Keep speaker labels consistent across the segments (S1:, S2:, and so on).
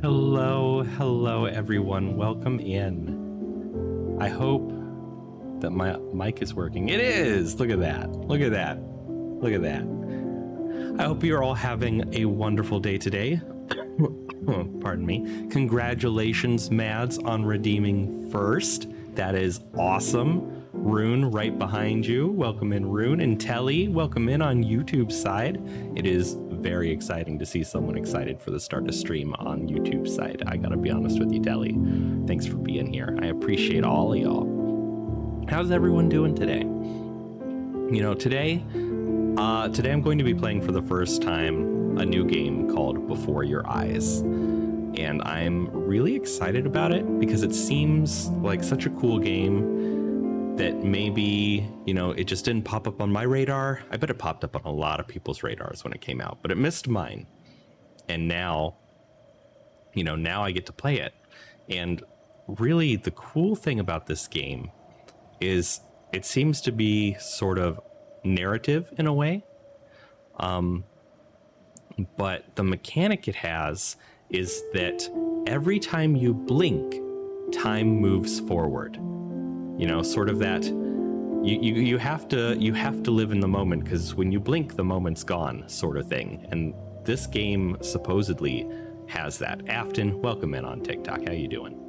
S1: Hello everyone. Welcome in. I hope that my mic is working. It is! Look at that. Look at that. Look at that. I hope you're all having a wonderful day today. Pardon me. Congratulations, Mads, on redeeming first. That is awesome. Rune right behind you. Welcome in, Rune. And Telly, welcome in on YouTube side. It is very exciting to see someone excited for the start to stream on YouTube side. I gotta be honest with you, Telly. Thanks for being here. I appreciate all of y'all. How's everyone doing today? You know, today I'm going to be playing for the first time a new game called Before Your Eyes. And I'm really excited about it because it seems like such a cool game that maybe, you know, it just didn't pop up on my radar. I bet it popped up on a lot of people's radars when it came out, but it missed mine. And now, you know, now I get to play it. And really the cool thing about this game is it seems to be sort of narrative in a way. But the mechanic it has is that every time you blink, time moves forward. You know, sort of that you have to live in the moment, because when you blink, the moment's gone, sort of thing. And this game supposedly has that. Afton, welcome in on TikTok. How you doing?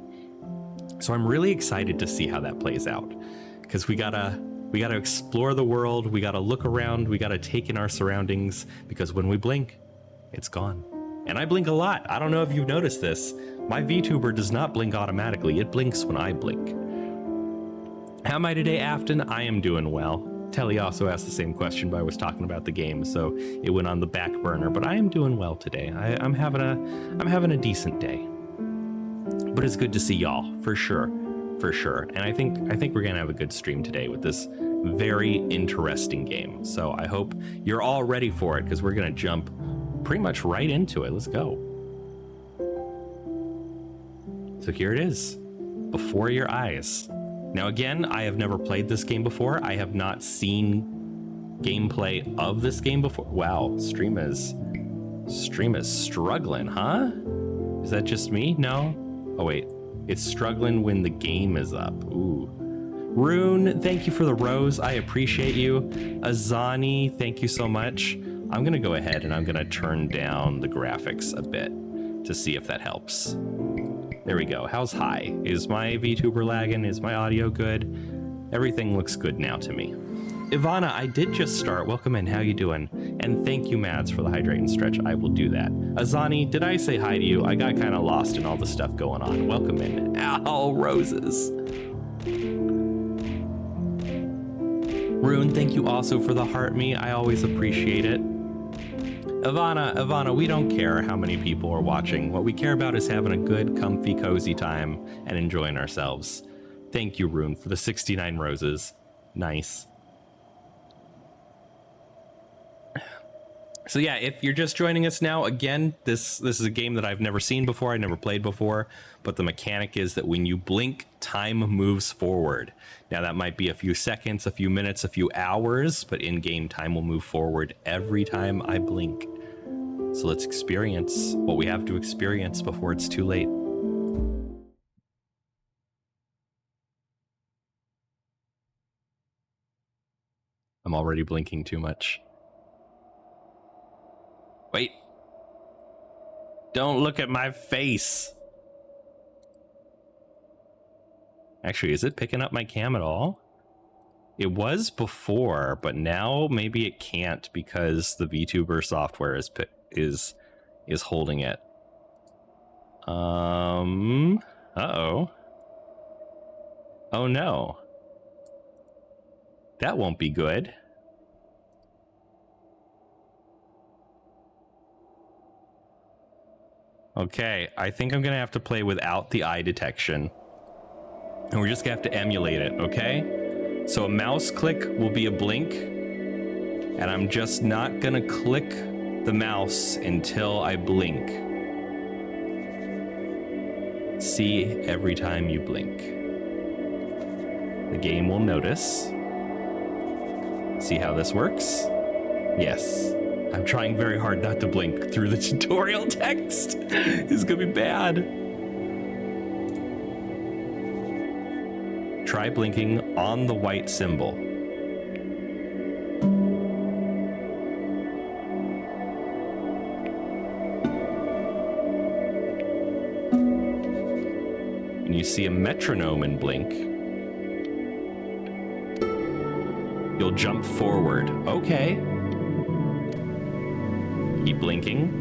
S1: So I'm really excited to see how that plays out, because we gotta explore the world. We gotta look around. We gotta take in our surroundings, because when we blink, it's gone. And I blink a lot. I don't know if you've noticed this. My VTuber does not blink automatically. It blinks when I blink. How am I today, Afton? I am doing well. Telly also asked the same question, but I was talking about the game, so it went on the back burner. But I am doing well today. I'm having a decent day. But it's good to see y'all, for sure. And I think we're gonna have a good stream today with this very interesting game. So I hope you're all ready for it, because we're gonna jump pretty much right into it. Let's go. So here it is, Before Your Eyes. Now again, I have never played this game before. I have not seen gameplay of this game before. Wow, stream is struggling, huh? Is that just me? No? Oh wait, it's struggling when the game is up. Ooh. Rune, thank you for the rose. I appreciate you. Azani, thank you so much. I'm gonna go ahead and I'm gonna turn down the graphics a bit to see if that helps. There we go. How's high? Is my VTuber lagging? Is my audio good? Everything looks good now to me. Ivana, I did just start. Welcome in. How you doing? And thank you, Mads, for the hydrate and stretch. I will do that. Azani, did I say hi to you? I got kind of lost in all the stuff going on. Welcome in. Ow, roses. Rune, thank you also for the heart me. I always appreciate it. Ivana, we don't care how many people are watching. What we care about is having a good, comfy, cozy time and enjoying ourselves. Thank you, Rune, for the 69 roses. Nice. So yeah, if you're just joining us now, again, this is a game that I've never seen before. I never played before, but the mechanic is that when you blink, time moves forward. Now that might be a few seconds, a few minutes, a few hours, but in-game time will move forward every time I blink. So let's experience what we have to experience before it's too late. I'm already blinking too much. Wait. Don't look at my face. Actually, is it picking up my cam at all? It was before, but now maybe it can't because the VTuber software is holding it. Uh-oh. Oh no. That won't be good. Okay, I think I'm gonna have to play without the eye detection. And we're just gonna have to emulate it, okay? So a mouse click will be a blink, and I'm just not gonna click the mouse until I blink. See every time you blink. The game will notice. See how this works? Yes. I'm trying very hard not to blink through the tutorial text. It's gonna be bad. Try blinking on the white symbol. When you see a metronome and blink, you'll jump forward. Okay. Keep blinking.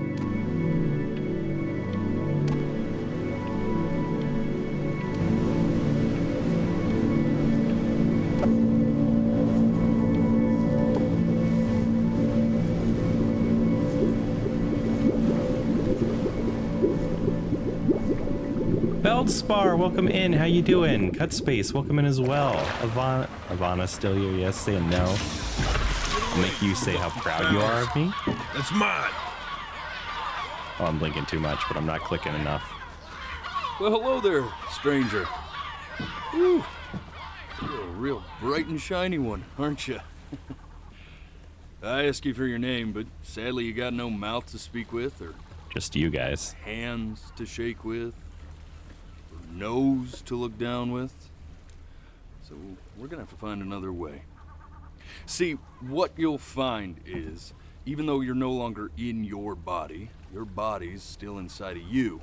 S1: Feldspar, welcome in. How you doing? Cut Space, welcome in as well. Ivana still here? Yes, saying no. I'll make you say how proud you are of me.
S2: That's mine.
S1: Oh, I'm blinking too much, but I'm not clicking enough.
S2: Well, hello there, stranger. Whew. You're a real bright and shiny one, aren't you? I asked you for your name, but sadly you got no mouth to speak with, or
S1: Just you guys.
S2: hands to shake with, or nose to look down with. So we're gonna have to find another way. See, what you'll find is, even though you're no longer in your body's still inside of you.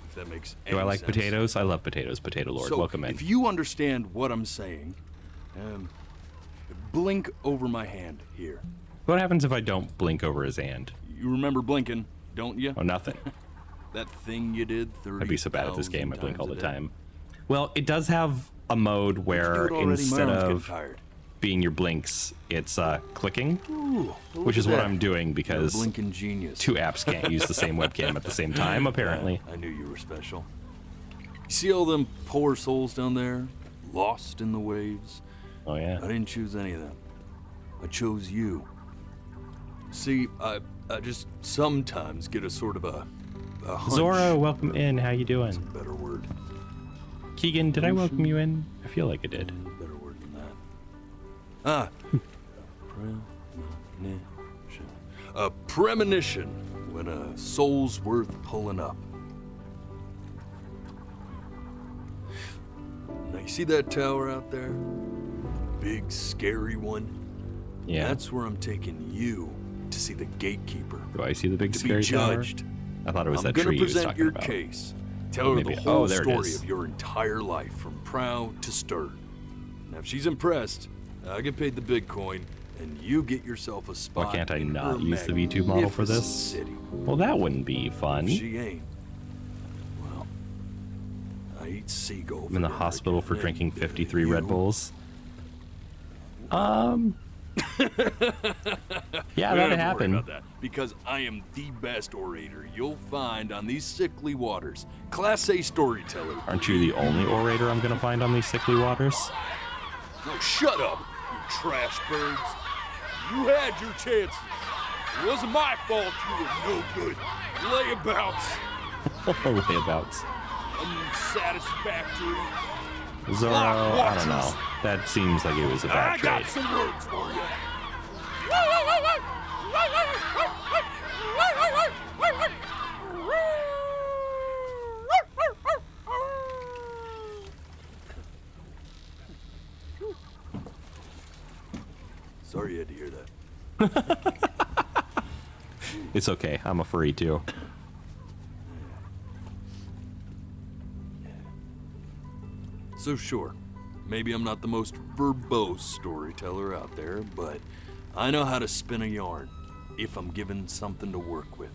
S2: If that makes any sense.
S1: Do I like potatoes? I love potatoes, Potato Lord.
S2: So,
S1: welcome in.
S2: if you understand what I'm saying, blink over my hand here.
S1: What happens if I don't blink over his hand?
S2: You remember blinking, don't you?
S1: Oh, nothing.
S2: That thing you did 30,000
S1: I'd be so bad at this game, I blink all the
S2: times a day.
S1: time. Well, it does have a mode
S2: You
S1: where
S2: do it already, my
S1: instead
S2: arm's getting
S1: of
S2: tired.
S1: being your blinks, it's clicking,
S2: Ooh,
S1: which is what I'm doing
S2: You're a
S1: because
S2: blinking genius.
S1: two apps can't use the same webcam at the same time, apparently.
S2: I knew you were special. You see all them poor souls down there, lost in the waves?
S1: Oh, yeah.
S2: I didn't choose any of them. I chose you. See, I just sometimes get a sort of a hunch.
S1: Zorro, welcome in. How you
S2: That's
S1: doing?
S2: a better word.
S1: Keegan, did I welcome you in? I feel like I did.
S2: Better word than that. Premonition. A premonition when a soul's worth pulling up. Now you see that tower out there? Big, scary one?
S1: Yeah.
S2: That's where I'm taking you to see the gatekeeper.
S1: Do I see the big
S2: To
S1: scary
S2: be
S1: tower?
S2: judged.
S1: I thought it was
S2: I'm
S1: that
S2: gonna
S1: tree you was
S2: present
S1: talking
S2: your
S1: about.
S2: case. Tell
S1: Oh,
S2: her
S1: maybe-
S2: the whole
S1: oh, there it
S2: story
S1: is.
S2: of your entire life, from proud to stern. Now, if she's impressed, I get paid the big coin, and you get yourself a spot.
S1: Why can't I
S2: in
S1: not
S2: her
S1: use the VTube model for this?
S2: magnificent City.
S1: Well, that wouldn't be fun.
S2: If she ain't, well, I eat seagull.
S1: I'm in the
S2: dinner
S1: hospital
S2: again,
S1: for
S2: and
S1: drinking 53
S2: you-
S1: Red Bulls. Yeah,
S2: We don't
S1: that'd
S2: have to worry
S1: happen.
S2: about that, because I am the best orator you'll find on these sickly waters. Class A storyteller.
S1: Aren't you the only orator I'm gonna find on these sickly waters?
S2: Oh, shut up, you trash birds. You had your chances. It wasn't my fault you were no good. Layabouts.
S1: Layabouts.
S2: Unsatisfactory.
S1: Zorro, I don't know. That seems like it was a bad
S2: I got
S1: trade.
S2: some words for you. Sorry you had to hear that.
S1: It's okay. I'm a furry too.
S2: So sure, maybe I'm not the most verbose storyteller out there, but I know how to spin a yarn if I'm given something to work with.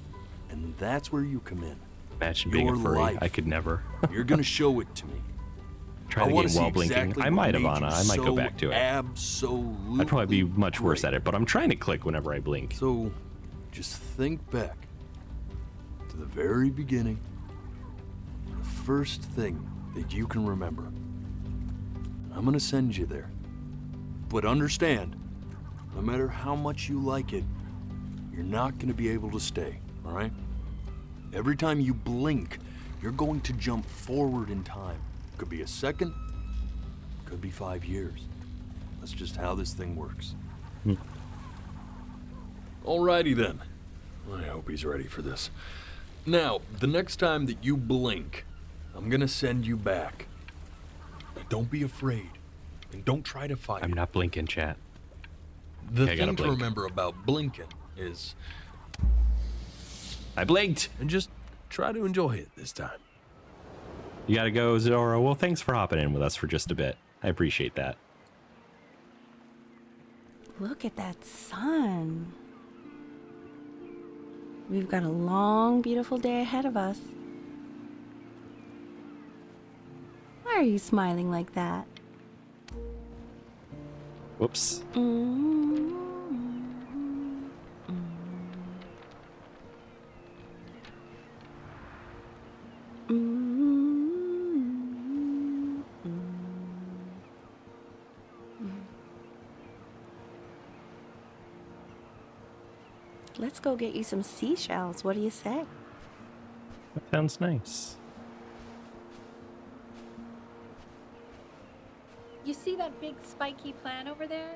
S2: And that's where you come in.
S1: Imagine being a
S2: Your
S1: furry.
S2: life.
S1: I could never.
S2: You're gonna show it to me.
S1: Try
S2: I
S1: the
S2: wanna
S1: game
S2: see
S1: while blinking.
S2: exactly
S1: I
S2: what
S1: might,
S2: made
S1: Ivana.
S2: you
S1: I might go
S2: so
S1: back to it.
S2: Absolutely.
S1: I'd probably be much worse
S2: great.
S1: at it, but I'm trying to click whenever I blink.
S2: So, just think back to the very beginning, the first thing that you can remember. I'm gonna send you there. But understand, no matter how much you like it, you're not gonna be able to stay, all right? Every time you blink, you're going to jump forward in time. Could be a second, could be 5 years. That's just how this thing works. Alrighty then. I hope he's ready for this. Now, the next time that you blink, I'm gonna send you back. Now, don't be afraid, and don't try to fight.
S1: I'm not blinking, chat.
S2: The
S1: Okay, I gotta
S2: thing to
S1: blink.
S2: remember about blinking is,
S1: I blinked.
S2: and just try to enjoy it this time.
S1: You gotta go, Zora. Well, thanks for hopping in with us for just a bit. I appreciate that.
S3: Look at that sun. We've got a long, beautiful day ahead of us. Why are you smiling like that?
S1: Whoops.
S3: Let's go get you some seashells. What do you say?
S1: That sounds nice.
S4: You see that big spiky plant over there?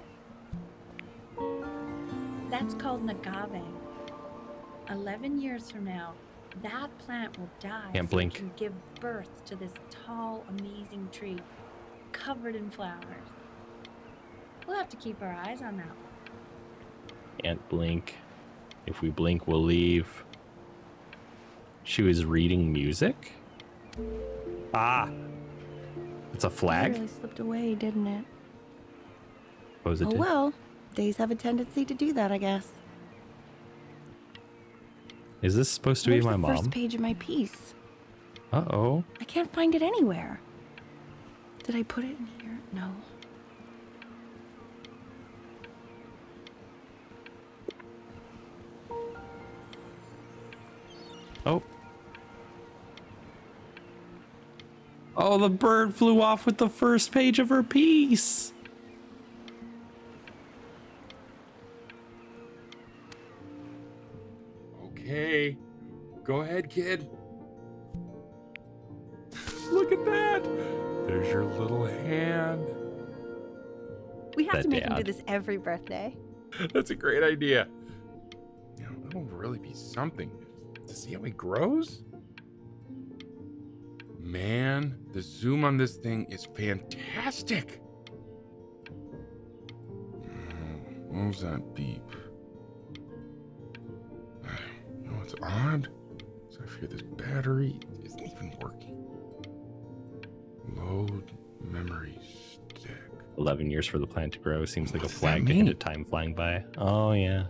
S4: That's called an agave. 11 years from now, that plant will die.
S1: Can't
S4: so
S1: blink.
S4: it can give birth to this tall, amazing tree covered in flowers. We'll have to keep our eyes on that one.
S1: Can't blink. If we blink, we'll leave. She was reading music? Ah! It's a
S3: It
S1: flag?
S3: really slipped away, didn't it?
S1: Suppose it
S3: Oh
S1: did.
S3: well, days have a tendency to do that, I guess.
S1: Is this supposed to be
S3: Where's
S1: my
S3: the
S1: mom?
S3: first page of my piece?
S1: Uh-oh.
S3: I can't find it anywhere. Did I put it in here? No.
S1: Oh. Oh, the bird flew off with the first page of her piece.
S5: Okay. Go ahead, kid. Look at that. There's your little hand.
S3: We have
S1: That
S3: to make him do
S1: dad.
S3: this every birthday.
S5: That's a great idea. You know, that'll really be something to see how he grows. Man, the zoom on this thing is fantastic. What was that beep? You know what's odd? So I fear this battery isn't even working. Load memory stick.
S1: 11 years for the plant to grow. Seems like
S5: What
S1: a
S5: does that
S1: flag to hint
S5: mean?
S1: at time flying by. Oh, yeah.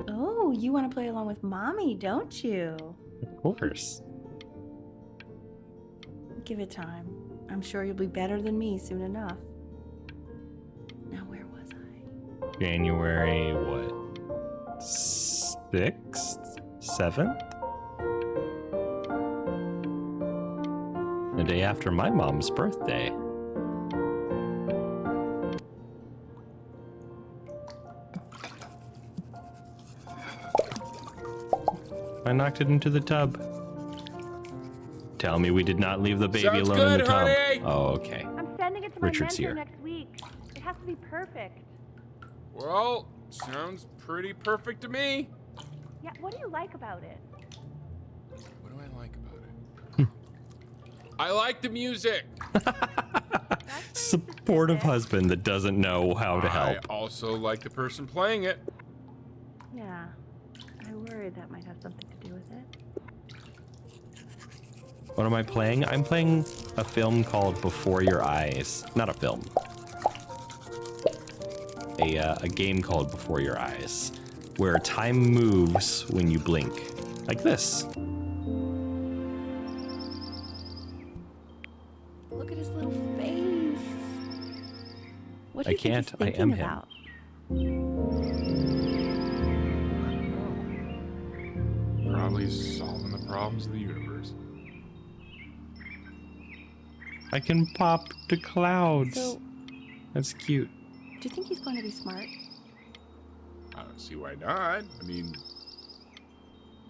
S3: Oh, you want to play along with Mommy, don't you?
S1: Of course.
S3: Give it time. I'm sure you'll be better than me soon enough. Now, where was I?
S1: January, what? 6th? 7th? The day after my mom's birthday. I knocked it into the tub. Tell me we did not leave the baby
S5: Sounds
S1: alone in the
S5: good,
S1: tub.
S5: honey.
S1: Oh, okay.
S6: I'm sending it to my
S1: Richard's
S6: mentor
S1: here.
S6: next week. It has to be perfect.
S5: Well, sounds pretty perfect to me.
S6: Yeah, what do you like about it?
S5: What do I like about it? I like the music.
S1: Supportive husband that doesn't know how to help.
S5: I also like the person playing it.
S6: Yeah, I worried that might have something to do with it.
S1: What am I playing? I'm playing a film called Before Your Eyes. Not a film. A game called Before Your Eyes, where time moves when you blink. Like this.
S3: Look at his little face. What do
S1: I
S3: you think he's
S1: can't. I
S3: thinking
S1: am him.
S3: about?
S5: Probably solving the problems of the universe.
S1: I can pop to clouds.
S3: So,
S1: That's cute.
S3: do you think he's going to be smart?
S5: I don't see why not. I mean,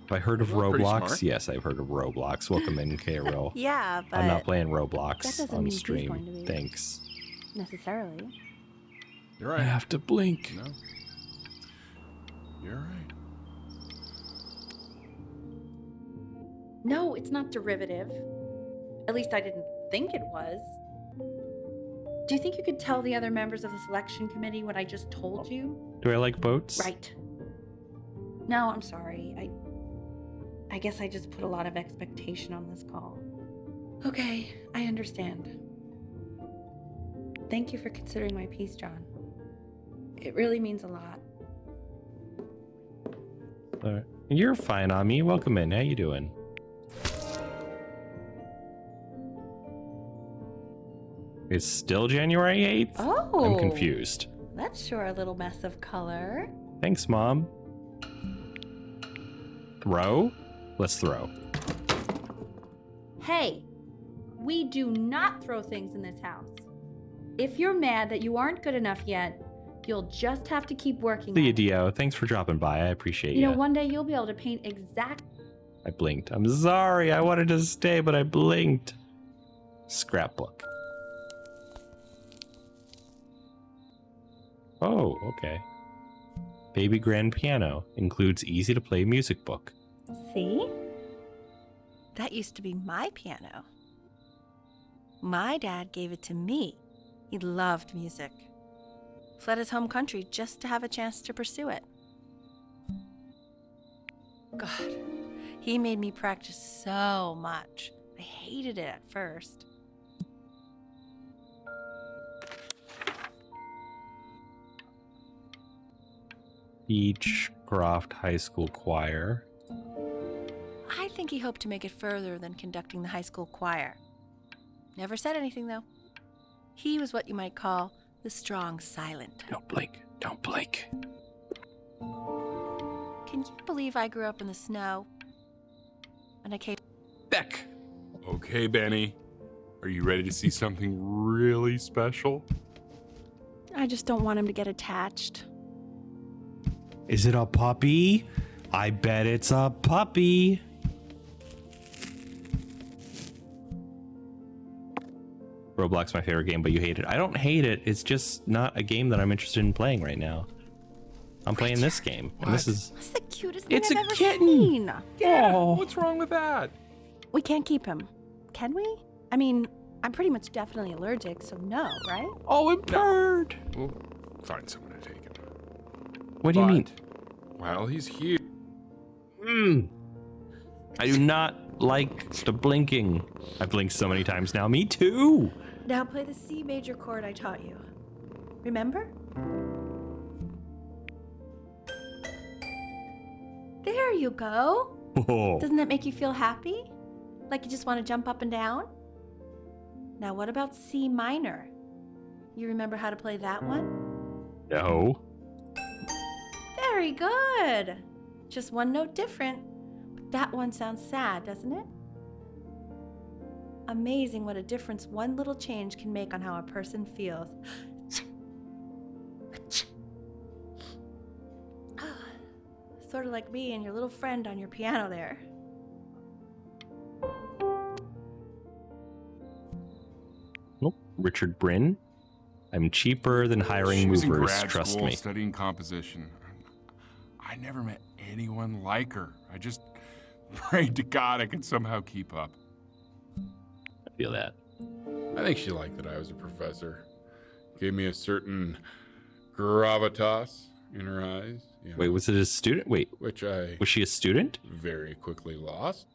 S1: Have I heard of
S5: You look pretty
S1: Roblox?
S5: smart.
S1: Yes, I've heard of Roblox. Welcome in, K-Roll.
S6: Yeah, but
S1: I'm not playing
S6: that
S1: Roblox
S6: doesn't
S1: on
S6: mean he's going to
S1: stream.
S6: be.
S1: Thanks.
S6: necessarily.
S5: You're
S1: I
S5: right.
S1: have to blink.
S5: No. You're right.
S4: No, it's not derivative. At least I didn't think it was. Do you think you could tell the other members of the selection committee what I just told you?
S1: Do I like boats?
S4: Right. No, I'm sorry. I guess I just put a lot of expectation on this call. Okay, I understand. Thank you for considering my piece, John. It really means a lot.
S1: All right. You're fine, Ami. Welcome in. How you doing? It's still January 8th?
S4: Oh!
S1: I'm confused.
S4: That's sure a little mess of color.
S1: Thanks, Mom. Throw? Let's throw.
S4: Hey, we do not throw things in this house. If you're mad that you aren't good enough yet, you'll just have to keep working.
S1: See you,
S4: on it.
S1: Dio. Thanks for dropping by. I appreciate
S4: You
S1: you.
S4: know, one day you'll be able to paint exact.
S1: I blinked. I'm sorry. I wanted to stay, but I blinked. Scrapbook. Oh, okay. Baby grand piano includes easy to play music book.
S3: See? That used to be my piano. My dad gave it to me. He loved music. Fled his home country just to have a chance to pursue it. God, he made me practice so much. I hated it at first.
S1: Beechcroft High School Choir.
S3: I think he hoped to make it further than conducting the high school choir. Never said anything, though. He was what you might call the strong silent.
S1: Don't blink. Don't blink.
S3: Can you believe I grew up in the snow? And I came.
S1: Beck.
S5: Okay, Benny. Are you ready to see something really special?
S3: I just don't want him to get attached.
S1: Is it a puppy? I bet it's a puppy. Roblox my favorite game, but you hate it. I don't hate it. It's just not a game that I'm interested in playing right now. I'm playing this game, and this is.
S3: That's the cutest thing
S1: It's
S3: I've
S1: a
S3: ever
S1: kitten.
S3: seen.
S5: Yeah.
S1: Oh.
S5: What's wrong with that?
S3: We can't keep him, can we? I mean, I'm pretty much definitely allergic, so no, right?
S1: Oh, a bird.
S5: We'll find someone to take him.
S1: What do you mean?
S5: While he's here,
S1: I do not like the blinking. I've blinked so many times now. Me too.
S3: Now play the C major chord I taught you. Remember? There you go.
S1: Oh.
S3: Doesn't that make you feel happy? Like you just want to jump up and down? Now what about C minor? You remember how to play that one?
S1: No.
S3: Very good. Just one note different. But that one sounds sad, doesn't it? Amazing what a difference one little change can make on how a person feels. Sort of like me and your little friend on your piano there.
S1: Nope. Richard Bryn. I'm cheaper than hiring
S5: she was in
S1: movers.
S5: grad
S1: Trust
S5: school
S1: me.
S5: studying composition. I never met anyone like her. I just prayed to God I could somehow keep up.
S1: I feel that.
S5: I think she liked that I was a professor. Gave me a certain gravitas in her eyes. You know,
S1: Wait, was it a student? Wait,
S5: which I
S1: was she a student?
S5: very quickly lost.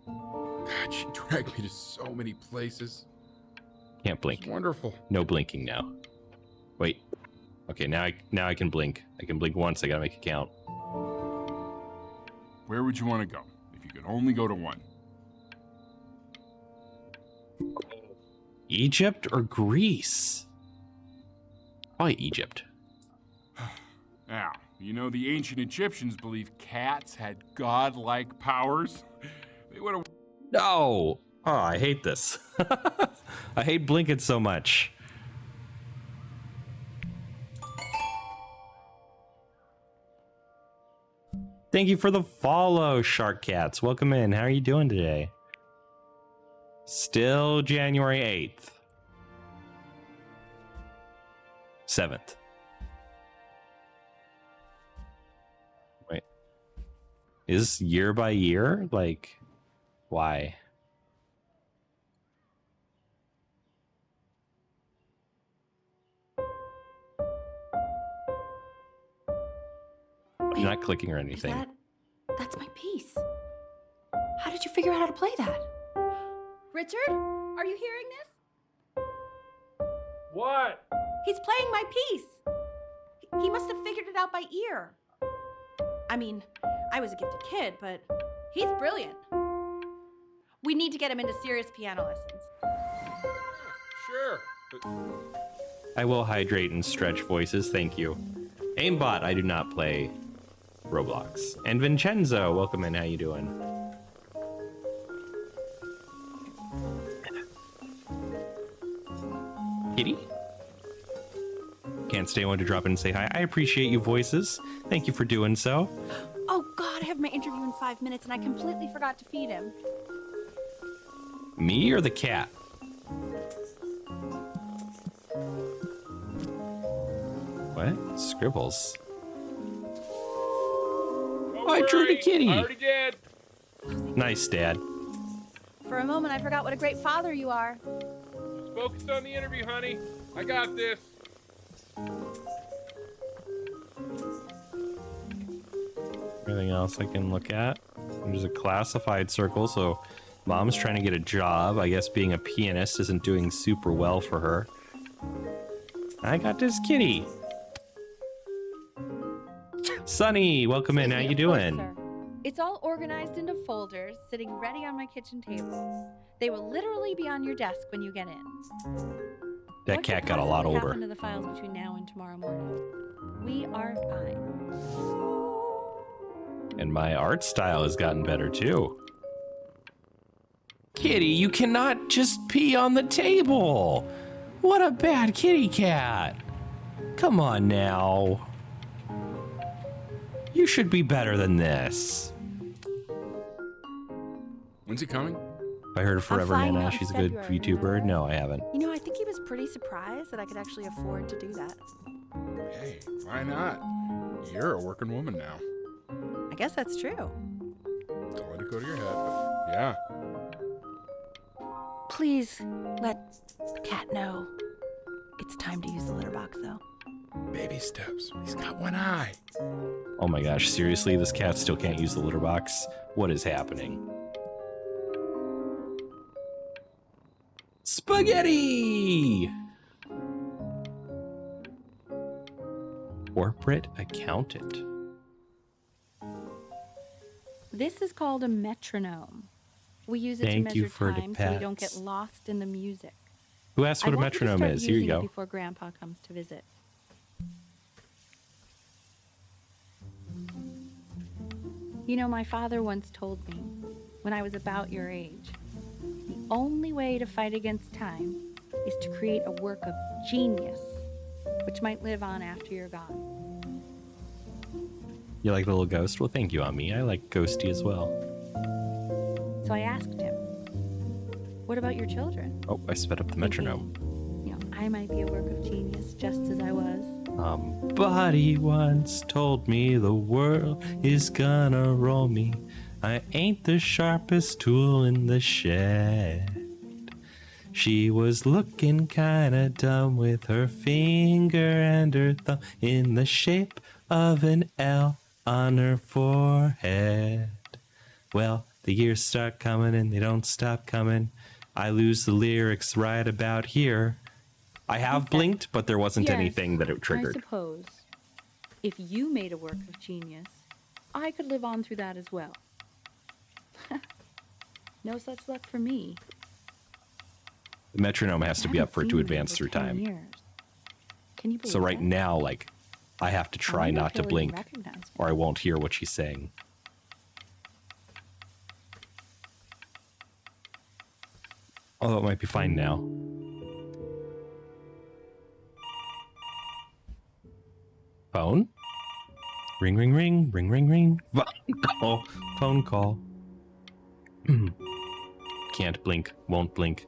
S5: God, she dragged me to so many places.
S1: Can't
S5: It's
S1: blink.
S5: wonderful.
S1: No blinking now. Wait. Okay, now I can blink. I can blink once. I gotta make it count.
S5: Where would you want to go if you could only go to one?
S1: Egypt or Greece? Probably Egypt.
S5: Now, you know the ancient Egyptians believed cats had godlike powers. They would have.
S1: No. Oh, I hate this. I hate blinking so much. Thank you for the follow, Shark Cats. Welcome in. How are you doing today? Still January 8th. 7th. Wait. Is this year by year? Like, why? I'm not clicking or anything.
S4: That's my piece. How did you figure out how to play that? Richard, are you hearing this?
S5: What?
S4: He's playing my piece. He must have figured it out by ear. I mean, I was a gifted kid, but he's brilliant. We need to get him into serious piano lessons.
S5: Sure.
S1: I will hydrate and stretch voices. Thank you. Aimbot, I do not play Roblox. And Vincenzo, welcome in. How you doing? Kitty? Can't stay on to drop in and say hi. I appreciate you voices. Thank you for doing so.
S4: Oh God, I have my interview in 5 minutes and I completely forgot to feed him.
S1: Me or the cat? What? Scribbles. I drew the kitty.
S5: I already did.
S1: Nice, Dad.
S4: For a moment, I forgot what a great father you are.
S5: Focus on the interview, honey. I got this.
S1: Anything else I can look at? There's a classified circle, so Mom's trying to get a job. I guess being a pianist isn't doing super well for her. I got this kitty. Sunny, welcome in. How you doing?
S4: Sir. It's all organized into folders, sitting ready on my kitchen table. They will literally be on your desk when you get in.
S1: That
S4: What
S1: cat
S4: could
S1: got a lot
S4: possibly
S1: older.
S4: happen to the files between now and tomorrow morning? We are fine.
S1: And my art style has gotten better too. Kitty, you cannot just pee on the table. What a bad kitty cat. Come on now. You should be better than this.
S5: When's he coming?
S1: I heard of Forever
S4: flying
S1: Nana.
S4: out in
S1: She's a good
S4: February,
S1: VTuber.
S4: remember?
S1: No, I haven't.
S3: You know, I think he was pretty surprised that I could actually afford to do that.
S5: Hey, why not? You're a working woman now.
S3: I guess that's true.
S5: Don't let it go to your head, but yeah.
S3: Please let the cat know it's time to use the litter box, though.
S5: Baby steps. He's got one eye.
S1: Oh my gosh, seriously? This cat still can't use the litter box? What is happening? Spaghetti! Corporate accountant.
S4: This is called a metronome. We use it
S1: Thank
S4: to
S1: you
S4: measure
S1: for the
S4: time so we don't
S1: pets.
S4: get lost in the music.
S1: Who asked what
S4: I
S1: a
S4: want you to
S1: metronome
S4: start
S1: is? Here you
S4: using it
S1: go.
S4: before Grandpa comes to visit. You know, my father once told me, when I was about your age, the only way to fight against time is to create a work of genius, which might live on after you're gone.
S1: You like the little ghost? Well, thank you, Ami. I like Ghosty as well.
S4: So I asked him, what about your children?
S1: Oh, I sped up the metronome.
S4: You know, I might be a work of genius just as I was.
S1: Somebody once told me the world is gonna roll me. I ain't the sharpest tool in the shed. She was looking kinda dumb with her finger and her thumb in the shape of an L on her forehead. Well, the years start coming and they don't stop coming. I lose the lyrics right about here. I have blinked, but there wasn't
S4: Yes,
S1: anything that it
S4: I
S1: triggered.
S4: suppose if you made a work of genius, I could live on through that as well. No such luck for me.
S1: The metronome has to be up for it to advance through time.
S4: Years. Can you believe
S1: So right
S4: that?
S1: now, like, I have to
S4: I
S1: try
S4: wonder
S1: not
S4: if
S1: to
S4: he'll even
S1: blink
S4: recognize me.
S1: or I won't hear what she's saying. Although it might be fine now. Phone? Ring, ring, ring, ring, ring, ring. Phone call. Phone call. Can't blink. Won't blink.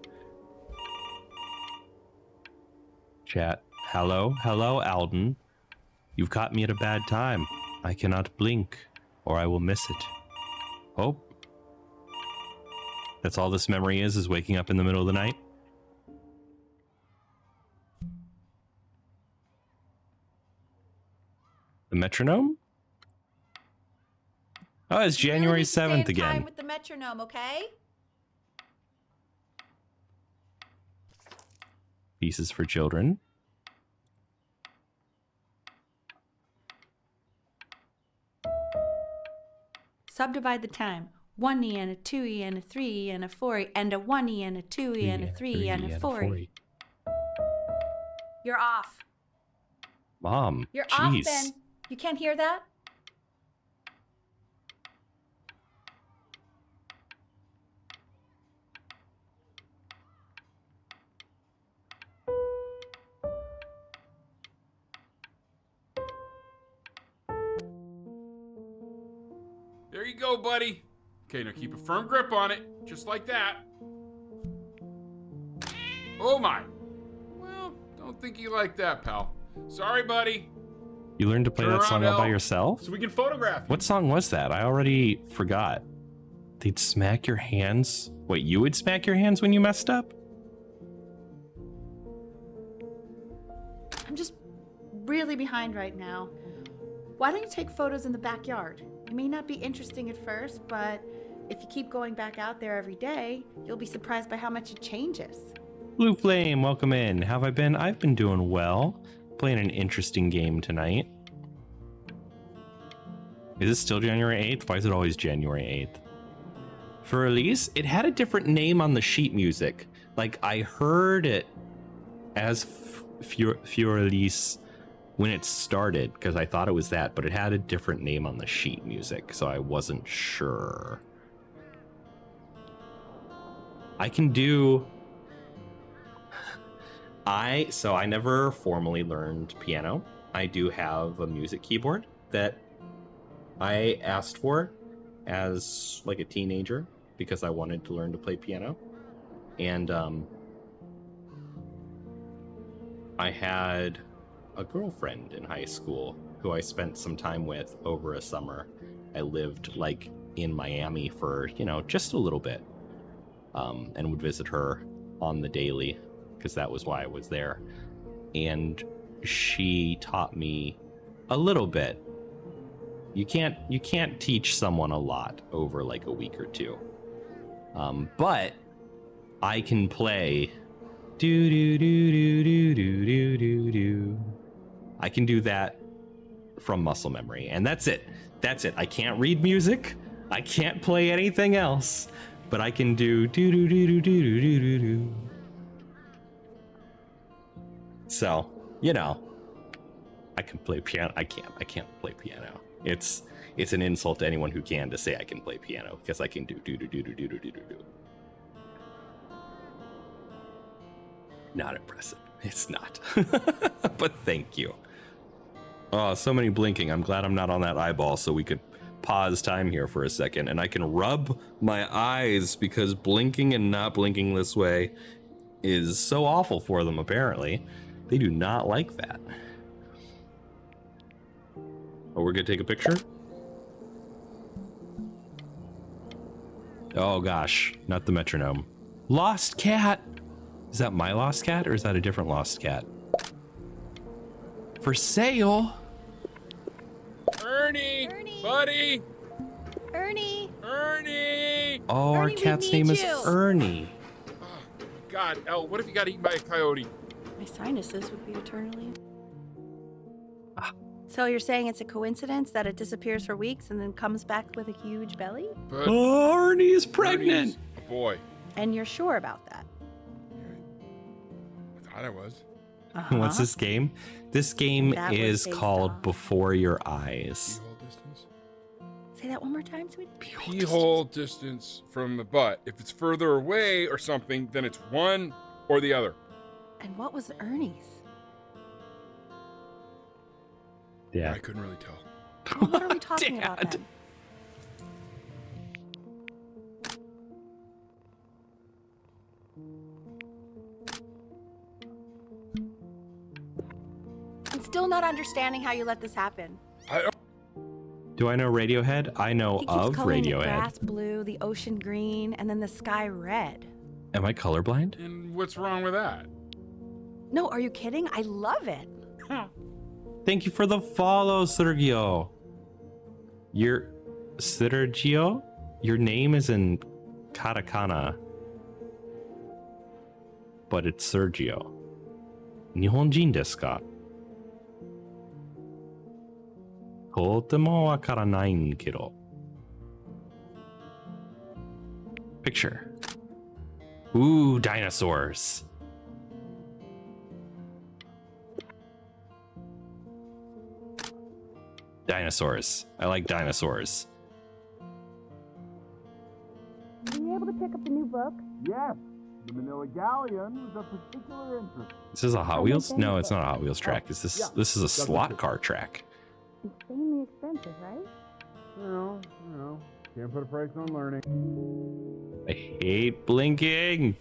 S1: Chat. Hello? Hello, Alden. You've caught me at a bad time. I cannot blink, or I will miss it. Oh. That's all this memory is waking up in the middle of the night? The metronome? Oh, it's January 7th again.
S3: Time with the metronome, okay?
S1: Pieces for children.
S4: Subdivide the time. 1E and a 2E and a 3E and a 4E and a 1E and a 2E and a 3E and a 4E.
S3: You're off.
S1: Mom,
S3: You're
S1: jeez.
S3: off, Ben. You can't hear that?
S5: There you go, buddy. Okay, now keep a firm grip on it, just like that. Oh my. Well, don't think you like that, pal. Sorry, buddy.
S1: You learned to play
S5: Turn
S1: that song
S5: around,
S1: all by
S5: Elle,
S1: yourself?
S5: so we can photograph you.
S1: What song was that? I already forgot. They'd smack your hands? Wait, you would smack your hands when you messed up?
S4: I'm just really behind right now. Why don't you take photos in the backyard? It may not be interesting at first, but if you keep going back out there every day, you'll be surprised by how much it changes.
S1: Blue Flame, welcome in. How have I been? I've been doing well. Playing an interesting game tonight. Is it still January 8th? Why is it always January 8th? For release, it had a different name on the sheet music. Like, I heard it as Furelise when it started, because I thought it was that, but it had a different name on the sheet music, so I wasn't sure. I can do... So I never formally learned piano. I do have a music keyboard that I asked for as like a teenager because I wanted to learn to play piano. And I had a girlfriend in high school who I spent some time with over a summer. I lived like in Miami for, just a little bit, and would visit her on the daily because that was why I was there. And she taught me a little bit. You can't teach someone a lot over like a week or two. But I can play do do do do do do do do do. I can do that from muscle memory, and that's it. That's it. I can't read music. I can't play anything else, but I can do do do do do do do do do. So, I can play piano. I can't play piano. It's an insult to anyone who can to say I can play piano because I can do do do do do do do do do. Not impressive. It's not. But thank you. Oh, so many blinking. I'm glad I'm not on that eyeball so we could pause time here for a second and I can rub my eyes because blinking and not blinking this way is so awful for them apparently. They do not like that. Oh, we're gonna take a picture? Oh gosh, not the metronome. Lost cat! Is that my lost cat or is that a different lost cat? For sale?
S5: Ernie! Buddy!
S3: Ernie!
S5: Ernie!
S1: Oh, our
S3: Ernie, we
S1: cat's
S3: need
S1: name is
S3: you.
S1: Ernie.
S5: Oh, God, Elle, what if you got eaten by a coyote?
S3: My sinuses would be eternally. So you're saying it's a coincidence that it disappears for weeks and then comes back with a huge belly?
S5: But
S1: Oh, Ernie is pregnant.
S5: Ernie's a boy.
S3: And you're sure about that?
S5: I thought I was.
S1: What's this game? This game
S3: That was
S1: is
S3: based
S1: called
S3: off.
S1: Before Your Eyes.
S5: Pee-hole distance?
S3: Say that one more time, sweetie.
S5: Pee-hole distance from the butt. If it's further away or something, then it's one or the other.
S3: And what was Ernie's?
S1: Yeah.
S5: I couldn't really tell.
S3: Well, what are we talking about
S1: Dad.
S3: then? I'm still not understanding how you let this happen.
S1: Do I know Radiohead? I know
S3: He keeps
S1: of
S3: coloring the
S1: Radiohead.
S3: grass blue, the ocean green, and then the sky red.
S1: Am I colorblind?
S5: And what's wrong with that?
S3: No, are you kidding? I love it.
S1: Thank you for the follow, Sergio. Sergio? Your name is in katakana, but it's Sergio. Nihonjin desu ka? Totemo wakaranai kedo. Picture. Ooh, dinosaurs. Dinosaurs. I like dinosaurs.
S3: Were you able to pick up the new book?
S2: Yes, the Manila Galleon was of particular interest.
S1: This is a Hot Wheels? No, it's not a Hot Wheels track. This is a slot car track.
S3: Insanely expensive, right?
S2: You know, can't put a price on learning.
S1: I hate blinking.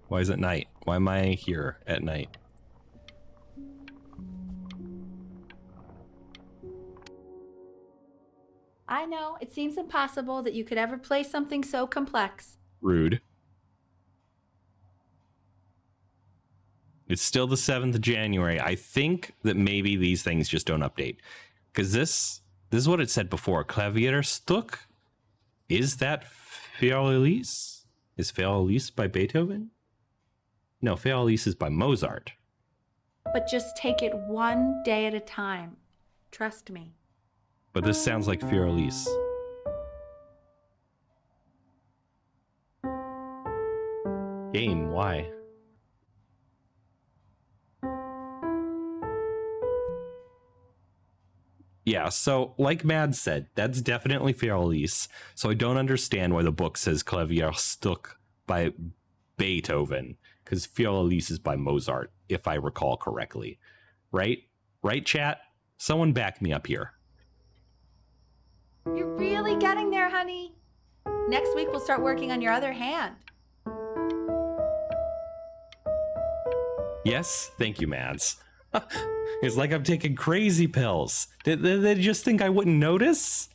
S1: Why is it night? Why am I here at night?
S4: I know, it seems impossible that you could ever play something so complex.
S1: Rude. It's still the 7th of January. I think that maybe these things just don't update. Because this is what it said before. Klavierstück? Is that Feuerlies? Is Feuerlies by Beethoven? No, Feuerlies is by Mozart.
S4: But just take it one day at a time. Trust me.
S1: But this sounds like Feuerlies. Game, why? Yeah, so like Mad said, that's definitely Feuerlies. So I don't understand why the book says Klavierstück by Beethoven, because Feuerlies is by Mozart, if I recall correctly. Right? Right, chat? Someone back me up here.
S4: You're really getting there, honey. Next week we'll start working on your other hand.
S1: Yes, thank you, Mads. It's like I'm taking crazy pills. They just think I wouldn't notice?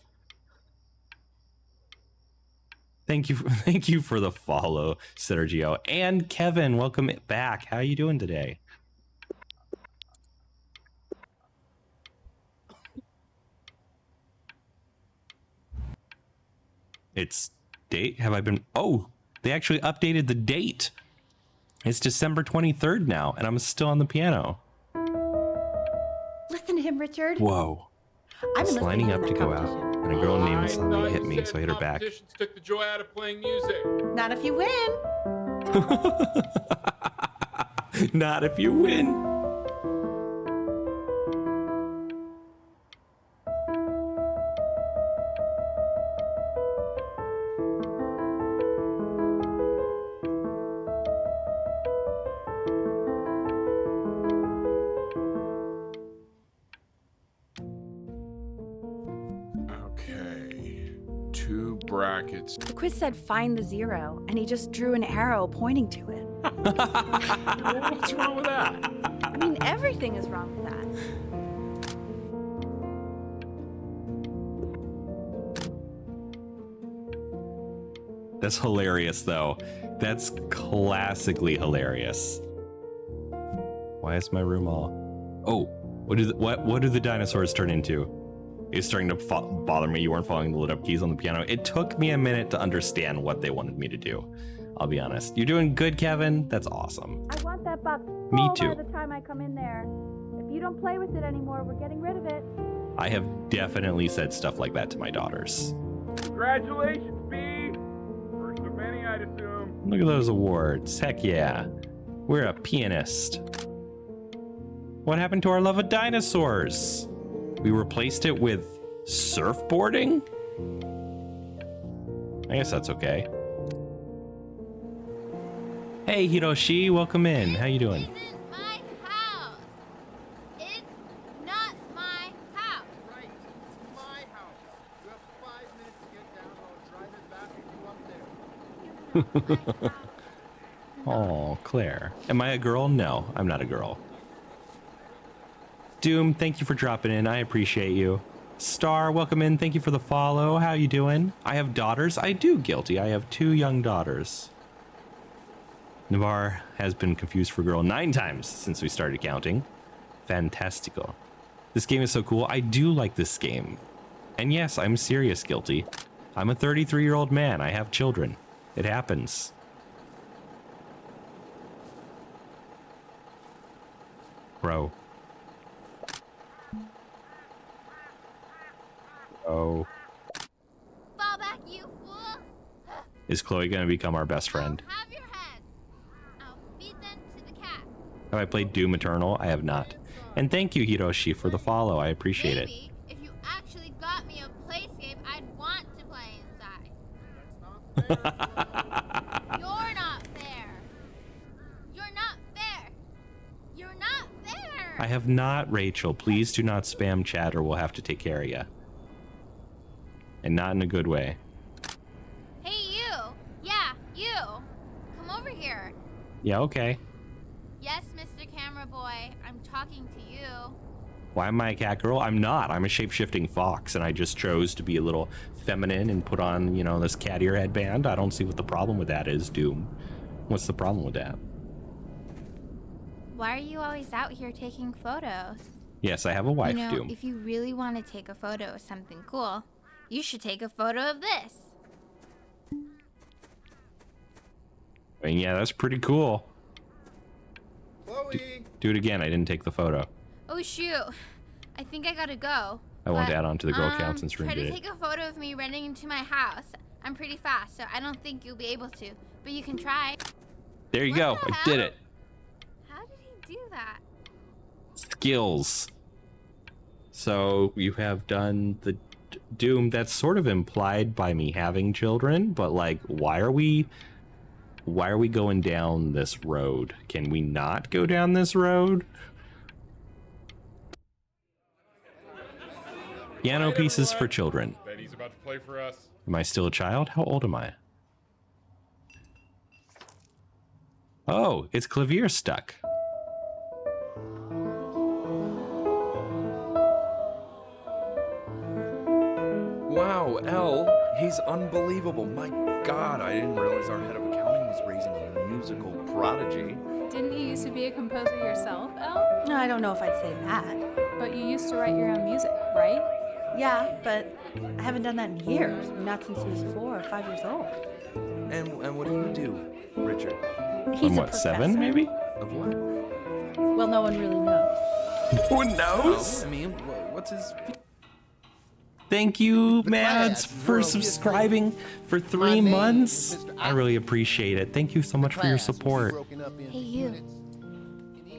S1: Thank you for the follow, Sergio. And Kevin, welcome back. How are you doing today? It's date. Have I been? Oh, they actually updated the date. It's December 23rd now, and I'm still on the piano.
S4: Listen to him, Richard.
S1: Whoa.
S3: I'm
S1: It's lining up to go out,
S3: competition.
S1: and a girl named
S5: I
S1: Sunny
S5: thought
S1: hit
S5: you
S1: me,
S5: said
S1: so I hit her back.
S5: competitions took the joy out of playing music.
S3: Not if you win.
S1: Not if you win.
S5: Okay. 2 brackets.
S3: The quiz said find the 0, and he just drew an arrow pointing to it.
S5: What's wrong with that?
S3: I mean, everything is wrong with that.
S1: That's hilarious, though. That's classically hilarious. Why is my room all... Oh, what do the dinosaurs turn into? It's starting to bother me. You weren't following the lit up keys on the piano. It took me a minute to understand what they wanted me to do. I'll be honest. You're doing good, Kevin. That's awesome.
S4: I want that box
S1: Me
S4: full
S1: too.
S4: by the time I come in there. If you don't play with it anymore, we're getting rid of it.
S1: I have definitely said stuff like that to my daughters.
S5: Congratulations, B. First of many, I'd assume.
S1: Look at those awards. Heck yeah. We're a pianist. What happened to our love of dinosaurs? We replaced it with surfboarding? I guess that's okay. Hey, Hiroshi, welcome in. How you doing?
S7: This isn't my house. It's not
S1: Oh, Claire. Am I a girl? No, I'm not a girl. Doom, thank you for dropping in. I appreciate you. Star, welcome in. Thank you for the follow. How you doing? I have daughters. I do, guilty. I have 2 young daughters. Nyavarr has been confused for girl 9 times since we started counting. Fantastical. This game is so cool. I do like this game. And yes, I'm serious, guilty. I'm a 33-year-old man. I have children. It happens. Bro. Oh.
S7: Fall back, you fool!
S1: Is Chloe going to become our best friend?
S7: I'll have your head. I'll feed them to the cat.
S1: Have I played Doom Eternal? I have not. And thank you, Hiroshi, for the follow. I appreciate
S7: Maybe if you actually got me a playscape, I'd want to play inside.
S1: it.
S7: You're not fair. You're not fair. You're not fair.
S1: I have not, Rachel. Please do not spam chat or we'll have to take care of you. And not in a good way.
S7: Hey, you. Yeah, you. Come over here.
S1: Yeah, okay.
S7: Yes, Mr. Camera Boy, I'm talking to you.
S1: Why am I a cat girl? I'm not. I'm a shape-shifting fox, and I just chose to be a little feminine and put on, you know, this cat ear headband. I don't see what the problem with that is, Doom. What's the problem with that?
S7: Why are you always out here taking photos?
S1: Yes, I have a wife,
S7: You know,
S1: Doom.
S7: if you really want to take a photo of something cool, you should take a photo of this.
S1: I mean, yeah, that's pretty cool.
S8: Chloe!
S1: Do it again. I didn't take the photo.
S7: Oh shoot, I think I gotta go.
S1: I won't
S7: But,
S1: add on to the girl count since Room
S7: try
S1: did
S7: to
S1: it.
S7: take a photo of me running into my house. I'm pretty fast, so I don't think you'll be able to, but you can try.
S1: There you
S7: What
S1: go.
S7: the
S1: I did
S7: hell?
S1: it.
S7: How did he do that?
S1: Skills. So you have done the Doom. That's sort of implied by me having children, but like, why are we going down this road? Can we not go down this road? Piano pieces for children.
S5: Betty's about to play for us.
S1: Am I still a child? How old am I? Oh, it's clavier stuck.
S9: Wow, L, he's unbelievable. My God, I didn't realize our head of accounting was raising a musical prodigy.
S10: Didn't you used to be a composer yourself, Elle?
S3: No, I don't know if I'd say that.
S10: But you used to write your own music, right?
S3: Yeah, but I haven't done that in years. Not since he was 4 or 5 years old.
S9: And what do you do, Richard?
S3: He's
S1: I'm
S3: a
S1: what, 7
S3: professor.
S1: maybe?
S9: Of what?
S3: Well, no one really knows.
S1: Who
S9: Oh,
S1: knows?
S9: I mean, what's his...
S1: Thank you,
S8: The
S1: Mads,
S8: class,
S1: for
S8: world
S1: subscribing for 3
S8: My name
S1: months.
S8: is Mr.
S1: I really appreciate it. Thank you so much for your
S8: Class will be
S1: support.
S8: broken up into
S7: Hey, you.
S8: units. In each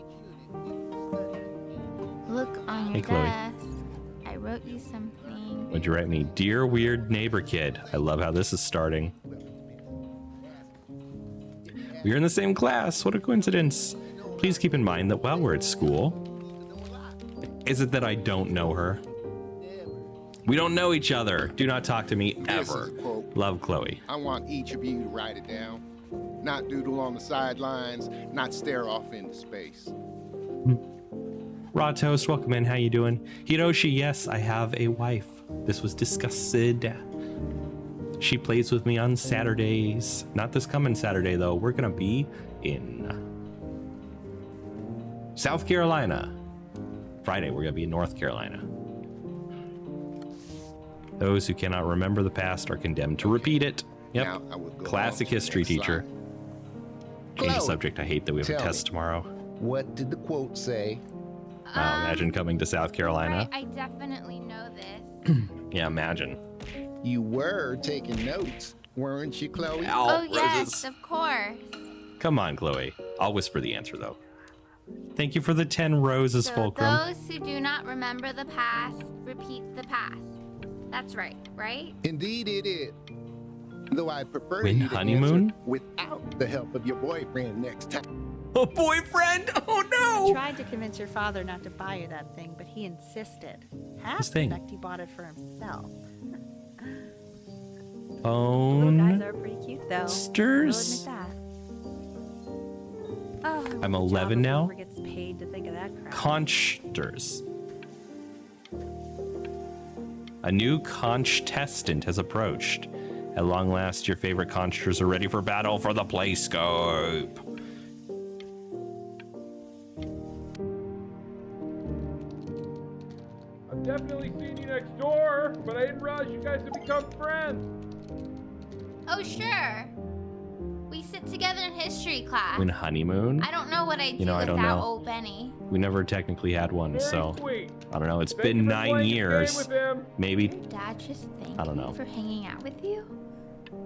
S8: unit,
S7: Look on your
S1: Hey, Chloe.
S7: desk. I wrote you something.
S1: What'd you write me? Dear weird neighbor kid. I love how this is starting. We're in the same class. What a coincidence. Please keep in mind that while we're at school, is it that I don't know her? We don't know each other. Do not talk to me
S8: This is
S1: ever.
S8: a quote.
S1: Love, Chloe.
S8: I want each of you to write it down. Not doodle on the sidelines, not stare off into space.
S1: Raw Toast, welcome in. How you doing? Hiroshi, yes, I have a wife. This was discussed. She plays with me on Saturdays. Not this coming Saturday, though. We're going to be in South Carolina. Friday, we're going to be in North Carolina. Those who cannot remember the past are condemned to repeat it. Yep.
S8: Now, I will go
S1: Classic
S8: on to the
S1: history
S8: next
S1: teacher.
S8: slide.
S1: Change the
S8: Chloe,
S1: subject. I hate that we have a
S8: tell
S1: test
S8: me.
S1: tomorrow.
S8: What did the quote say?
S1: Imagine coming to South Carolina.
S7: Right, I definitely know this.
S1: Yeah, imagine.
S8: You were taking notes, weren't you, Chloe?
S7: Oh, yes, of course.
S1: Come on, Chloe. I'll whisper the answer, though. Thank you for the 10 roses,
S7: So
S1: Fulcrum.
S7: those who do not remember the past, repeat the past. That's right, right?
S8: Indeed it is. Though I prefer
S1: Win
S8: you to
S1: honeymoon?
S8: answer without the help of your boyfriend next time.
S1: A boyfriend? Oh,
S3: I
S1: no!
S3: tried to convince your father not to buy you that thing, but he insisted. Half
S1: This thing?
S3: suspect he bought it for himself. Little guys
S1: own
S3: are pretty cute, though.
S1: sters.
S3: I'll admit that. Oh, I
S1: I'm
S3: hope the
S1: 11
S3: Java
S1: now.
S3: Clover gets paid to think of that crap.
S1: Conchters. A new conchtestant has approached. At long last, your favorite conchters are ready for battle for the playscope.
S5: I've definitely seen you next door, but I didn't realize you guys had become friends.
S7: Oh, sure. We sit together in history class.
S1: When honeymoon?
S7: I don't know what I'd do
S1: I don't
S7: without
S1: know.
S7: old Benny.
S1: We never technically had one,
S5: Very
S1: so
S5: sweet.
S1: I don't know. It's
S5: Thank
S1: been
S5: you for
S1: 9
S5: playing this game
S1: years.
S5: with him.
S1: Maybe.
S7: Dad just thank
S1: I don't know.
S7: you for hanging out with you?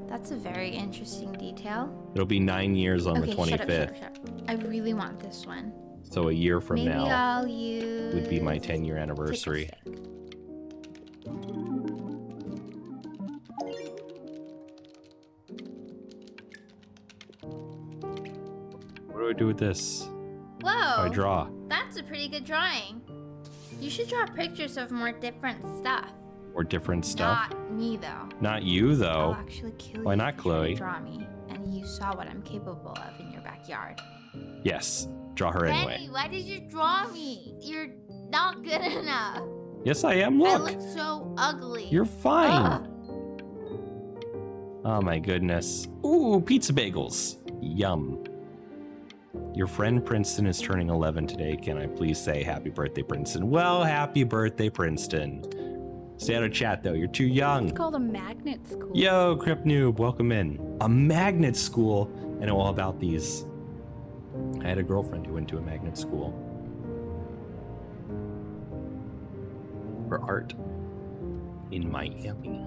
S7: That's a very interesting detail.
S1: It'll be 9 years on
S7: Okay,
S1: the 25th.
S7: shut up. I really want this one.
S1: So a year from
S7: Maybe
S1: now
S7: I'll use...
S1: would be my 10-year anniversary.
S7: tickle stick.
S1: What do I do with this?
S7: Whoa!
S1: I draw.
S7: That's a pretty good drawing. You should draw pictures of more different stuff.
S1: Or different stuff.
S7: Not me, though.
S1: Not you,
S7: I'll
S1: though.
S7: actually kill
S1: Why
S7: you
S1: not,
S7: if you try to
S1: Chloe?
S7: Draw me, and you saw what I'm capable of in your backyard.
S1: Yes. Draw her anyway.
S7: Benny, why did you draw me? You're not good enough.
S1: Yes, I am.
S7: I
S1: Look.
S7: look so ugly.
S1: You're fine.
S7: Ugh.
S1: Oh my goodness. Ooh, pizza bagels. Yum. Your friend Princeton is turning 11 today. Can I please say happy birthday, Princeton? Well, happy birthday, Princeton. Stay out of chat, though. You're too young.
S4: It's called a magnet school.
S1: Yo, Crip Noob, welcome in. A magnet school. I know all about these. I had a girlfriend who went to a magnet school for art in Miami.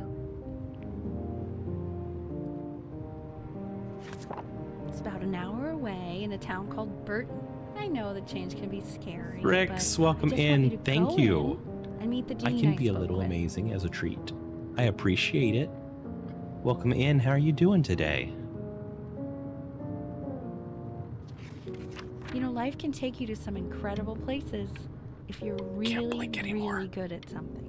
S4: It's about an hour away in a town called Burton. I know the change can be scary.
S1: Rix,
S4: but
S1: welcome
S4: I just want you
S1: in.
S4: to
S1: Thank
S4: go
S1: you.
S4: in and meet the
S1: I
S4: genie
S1: can be a
S4: spoke
S1: little
S4: with.
S1: amazing as a treat. I appreciate it. Welcome in. How are you doing today?
S4: You know, life can take you to some incredible places if you're really,
S1: blink anymore.
S4: really good at something.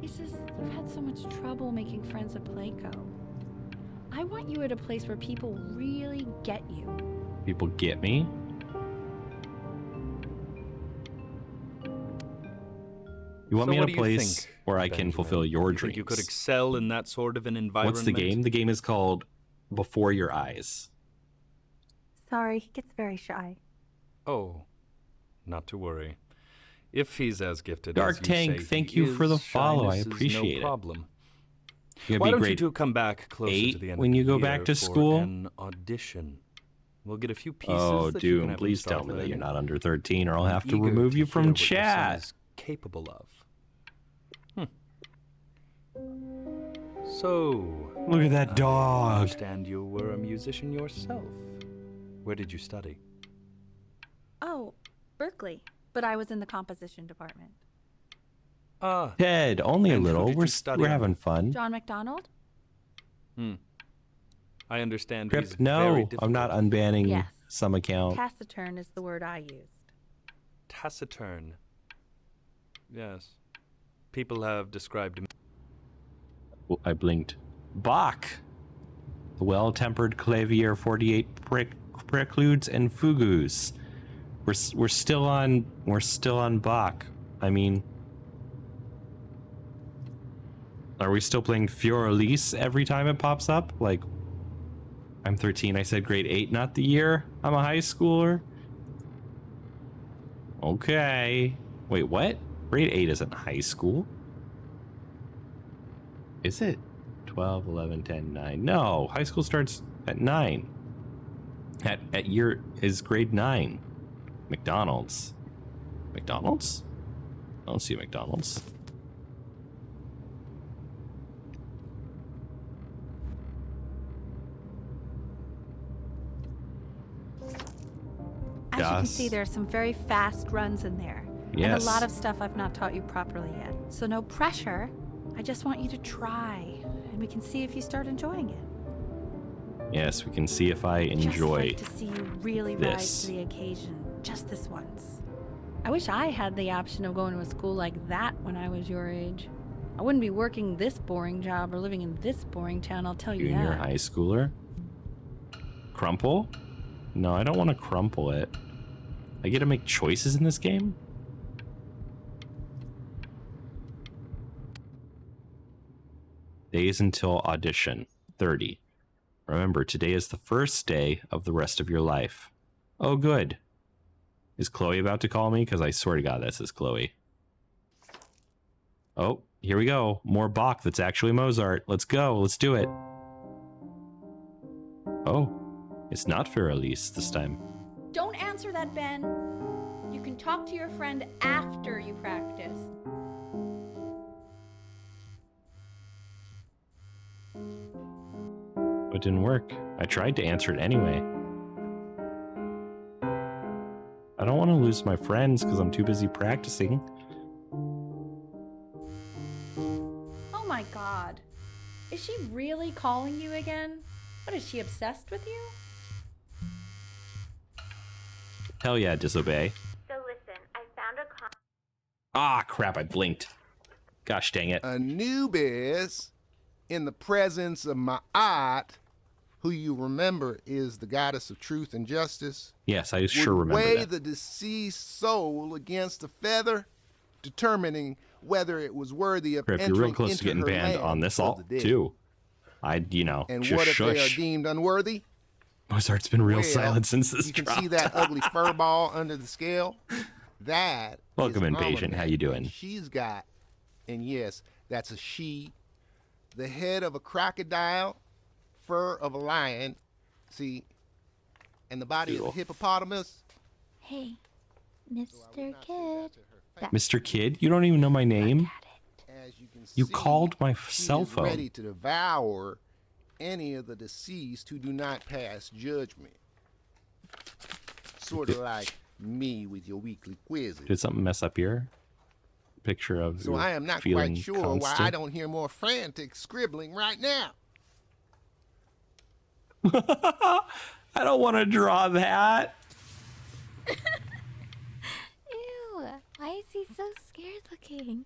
S4: It's just, you've had so much trouble making friends at Playco. I want you at a place where people really get you.
S1: People get me? You want
S9: So
S1: me in
S9: what
S1: a
S9: do you
S1: place
S9: think,
S1: where I can
S9: Benjamin?
S1: fulfill your
S9: You
S1: dreams?
S9: think you could excel in that sort of an environment?
S1: What's the game? The game is called Before Your Eyes.
S6: Sorry, he gets very shy.
S9: Oh, not to worry. If he's as gifted
S1: Dark
S9: as you
S1: Tank,
S9: say
S1: thank
S9: he
S1: you for the
S9: is,
S1: follow. I
S9: shyness is
S1: appreciate it.
S9: no problem.
S1: You're
S9: Why
S1: gonna
S9: don't
S1: be
S9: you
S1: grade
S9: two come back closer
S1: 8
S9: to the end
S1: when
S9: of
S1: you
S9: the
S1: go
S9: year
S1: back to
S9: for
S1: school?
S9: an audition. We'll get a few pieces
S1: Oh,
S9: that you can
S1: Doom,
S9: have
S1: please
S9: start
S1: tell me that
S9: with.
S1: you're not under 13 or I'll
S9: I'm
S1: have to
S9: eager
S1: remove you
S9: hear
S1: from
S9: what your son
S1: chat.
S9: is capable of. So,
S1: Look at that
S9: I
S1: dog.
S9: understand you were a musician yourself. Where did you study?
S4: Oh, Berkeley. But I was in the composition department.
S9: Ah,
S1: Ted, only a
S9: And who
S1: little.
S9: did you
S1: We're
S9: study
S1: we're
S9: under?
S1: having fun.
S4: John McDonald?
S9: I understand
S1: Crip,
S9: he's very
S1: no,
S9: difficult.
S1: I'm not unbanning
S4: Yes.
S1: some account.
S4: Taciturn is the word I used.
S9: Taciturn. Yes. People have described him.
S1: Oh, I blinked. Bach. The well-tempered clavier 48 precludes and fugues. We're still on Bach. I mean, are we still playing Fiorelise every time it pops up? Like, I'm 13. I said grade 8, not the year. I'm a high schooler. Okay. Wait, what? Grade 8 isn't high school. Is it? 12, 11, 10, 9. No, high school starts at 9. At year is grade 9. McDonald's. McDonald's? I don't see McDonald's.
S4: As you can
S1: Yes.
S4: see, there are some very fast runs in there. And
S1: Yes.
S4: a lot of stuff I've not taught you properly yet. So no pressure. I just want you to try. And we can see if you start enjoying it.
S1: Yes, we can see if I enjoy.
S4: Just like to see you really
S1: this.
S4: rise to the occasion. Just this once. I wish I had the option of going to a school like that when I was your age. I wouldn't be working this boring job or living in this boring town, I'll tell you that.
S1: Junior high schooler? Crumple? No, I don't want to crumple it. I get to make choices in this game? Days until audition. 30. Remember, today is the first day of the rest of your life. Oh, good. Is Chloe about to call me? Because I swear to God, this is Chloe. Oh, here we go. More Bach that's actually Mozart. Let's go. Let's do it. Oh, it's not for Elise this time.
S4: Don't answer that, Ben. You can talk to your friend after you practice.
S1: It didn't work. I tried to answer it anyway. I don't want to lose my friends because I'm too busy practicing.
S4: Oh my God. Is she really calling you again? What, is she obsessed with you?
S1: Hell yeah, disobey.
S6: So listen, I found a
S1: Ah, crap, I blinked. Gosh dang it.
S8: Anubis, in the presence of Ma'at, who you remember is the goddess of truth and justice,
S1: Yes, I sure
S8: would
S1: remember
S8: weigh
S1: that.
S8: the deceased soul against a feather, determining whether it was worthy of
S1: Crap, you're
S8: entering
S1: real close
S8: into
S1: to getting
S8: her
S1: banned
S8: land
S1: on this
S8: of
S1: all,
S8: the dead.
S1: too.
S8: And
S1: Just
S8: what if they are
S1: shush.
S8: deemed unworthy?
S1: Mozart's been real
S8: Well,
S1: silent since this
S8: you can
S1: dropped.
S8: see that ugly fur ball under the scale? That
S1: Welcome
S8: is
S1: in, patient. How you doing?
S8: She's got, and yes, that's a she, the head of a crocodile, fur of a lion, see, and the body of a hippopotamus.
S7: Hey, Mr. Kid.
S1: Mr. Kid, you don't even know my name?
S8: As you can
S1: You
S8: see,
S1: called my
S8: she
S1: cell
S8: is
S1: phone.
S8: ready to devour any of the deceased who do not pass judgment. Sort of like me with your weekly quizzes.
S1: Did something mess up here? Picture of
S8: So
S1: your
S8: I am not
S1: feeling
S8: quite sure why
S1: constant.
S8: I don't hear more frantic scribbling right now.
S1: I don't want to draw that.
S7: Ew, why is he so scared looking?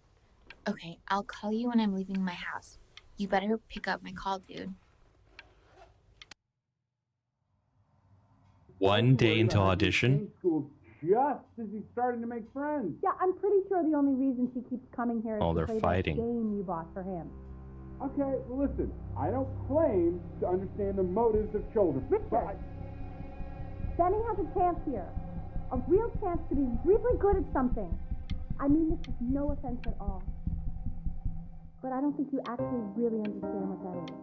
S7: Okay, I'll call you when I'm leaving my house. You better pick up my call, dude.
S1: One day until audition.
S5: Just as he's starting to make friends.
S11: Yeah, I'm pretty sure the only reason she keeps coming here is
S1: Oh,
S11: to
S1: they're
S11: play
S1: fighting.
S11: that game you bought for him.
S5: Okay, well listen, I don't claim to understand the motives of children.
S11: Richard, Benny has a chance here. A real chance to be really good at something. I mean this with no offense at all. But I don't think you actually really understand what that is.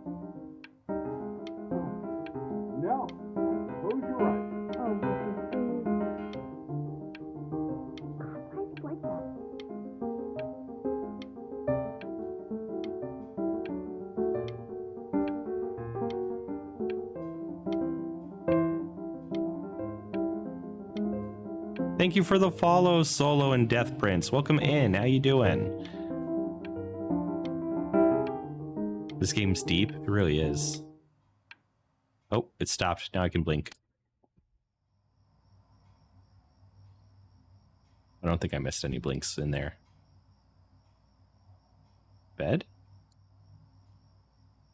S5: No, suppose you're right.
S11: Oh, Richard, please. God, why is he like that?
S1: Thank you for the follow, Solo and Death Prince. Welcome in. How you doing? This game's deep. It really is. Oh, it stopped. Now I can blink. I don't think I missed any blinks in there. Bed?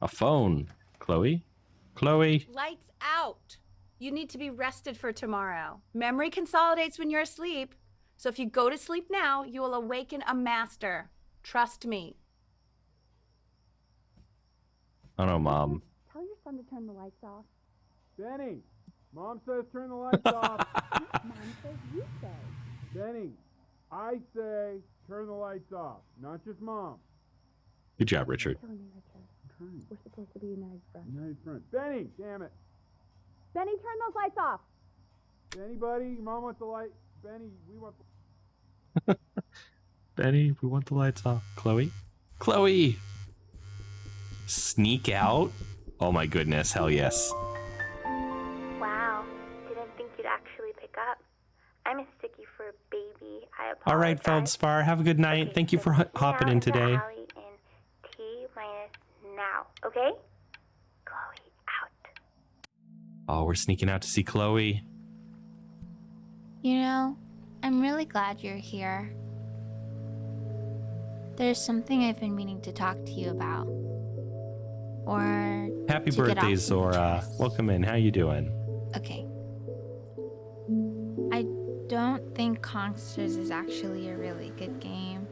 S1: A phone. Chloe? Chloe?
S4: Lights out. You need to be rested for tomorrow. Memory consolidates when you're asleep. So if you go to sleep now, you will awaken a master. Trust me.
S1: I don't know, Mom.
S11: Tell your son to turn the lights off.
S5: Benny, Mom says turn the lights off.
S11: Mom says you say.
S5: Benny, I say turn the lights off, not just Mom.
S1: Good job, Richard.
S11: Killing me, Richard. We're supposed to be united friends.
S5: United front. Benny, damn it.
S11: Benny, turn those lights off.
S5: Benny, buddy, your Mom wants the light. Benny, we want
S1: Benny, we want the lights off. Chloe? Chloe! Sneak out? Oh my goodness, hell yes.
S6: Wow, didn't think you'd actually pick up. I mistook you for a baby. I apologize.
S1: All right, Feldspar, have a good night.
S6: Okay,
S1: Thank you
S6: so
S1: for
S6: meet me
S1: hopping
S6: out
S1: in
S6: the
S1: today.
S6: alley in T-minus now, okay? Chloe, out.
S1: Oh, we're sneaking out to see Chloe.
S7: You know, I'm really glad you're here. There's something I've been meaning to talk to you about. Or
S1: Happy
S7: to get
S1: birthday,
S7: off my
S1: Zora.
S7: chest.
S1: Welcome in. How you doing?
S7: Okay. I don't think Kongsters is actually a really good game.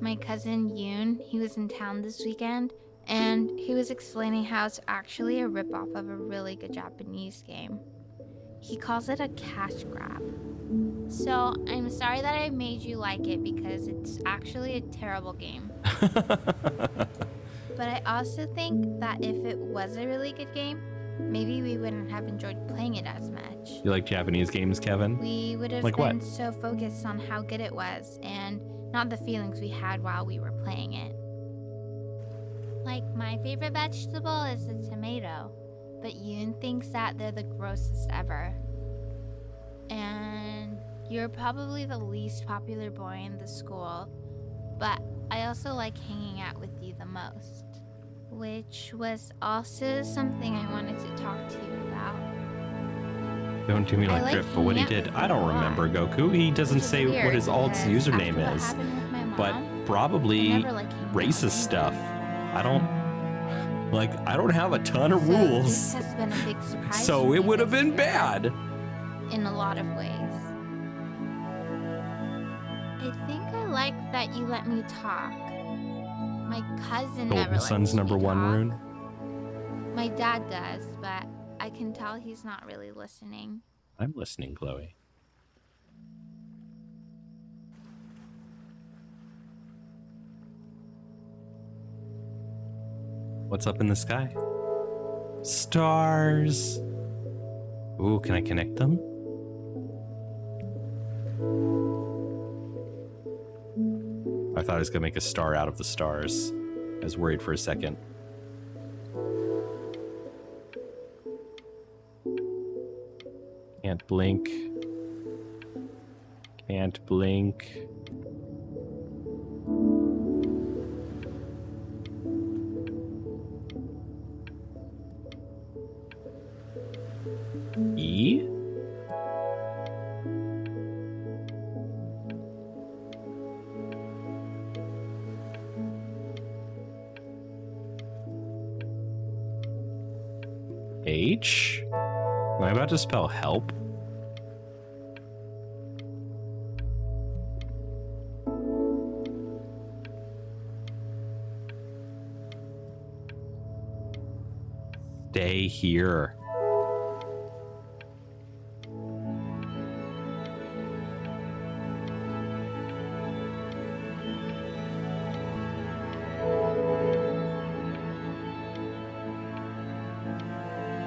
S7: My cousin Yoon, he was in town this weekend, and he was explaining how it's actually a ripoff of a really good Japanese game. He calls it a cash grab. So, I'm sorry that I made you like it because it's actually a terrible game. But I also think that if it was a really good game, maybe we wouldn't have enjoyed playing it as much.
S1: You like Japanese games, Kevin?
S7: We would have
S1: Like
S7: been
S1: what?
S7: so focused on how good it was and not the feelings we had while we were playing it. Like, my favorite vegetable is a tomato, but Yoon thinks that they're the grossest ever. And you're probably the least popular boy in the school, but I also like hanging out with you the most. Which was also something I wanted to talk to you about.
S1: Don't do me like
S7: like
S1: Drip for what he
S7: hanging out
S1: did.
S7: with
S1: I don't
S7: you a lot,
S1: remember, Goku. He doesn't
S7: which is
S1: say what
S7: weird
S1: his alt's
S7: because
S1: username
S7: after what
S1: is.
S7: happened with my
S1: But
S7: mom,
S1: probably
S7: I never like hanging out with
S1: racist
S7: anyone.
S1: stuff. I don't have a ton of
S7: So this
S1: rules.
S7: has been a big surprise
S1: So
S7: to
S1: it
S7: me
S1: would have
S7: this
S1: been
S7: year,
S1: bad.
S7: in a lot of ways. I think I like that you let me talk. My cousin never
S1: Golden
S7: lets
S1: Sun's
S7: me
S1: number one
S7: talk.
S1: rune.
S7: My dad does, but I can tell he's not really listening.
S1: I'm listening, Chloe. What's up in the sky? Stars. Ooh, can I connect them? I thought I was gonna make a star out of the stars. I was worried for a second. Can't blink. Can't blink. E? H? Am I about to spell help? Stay here.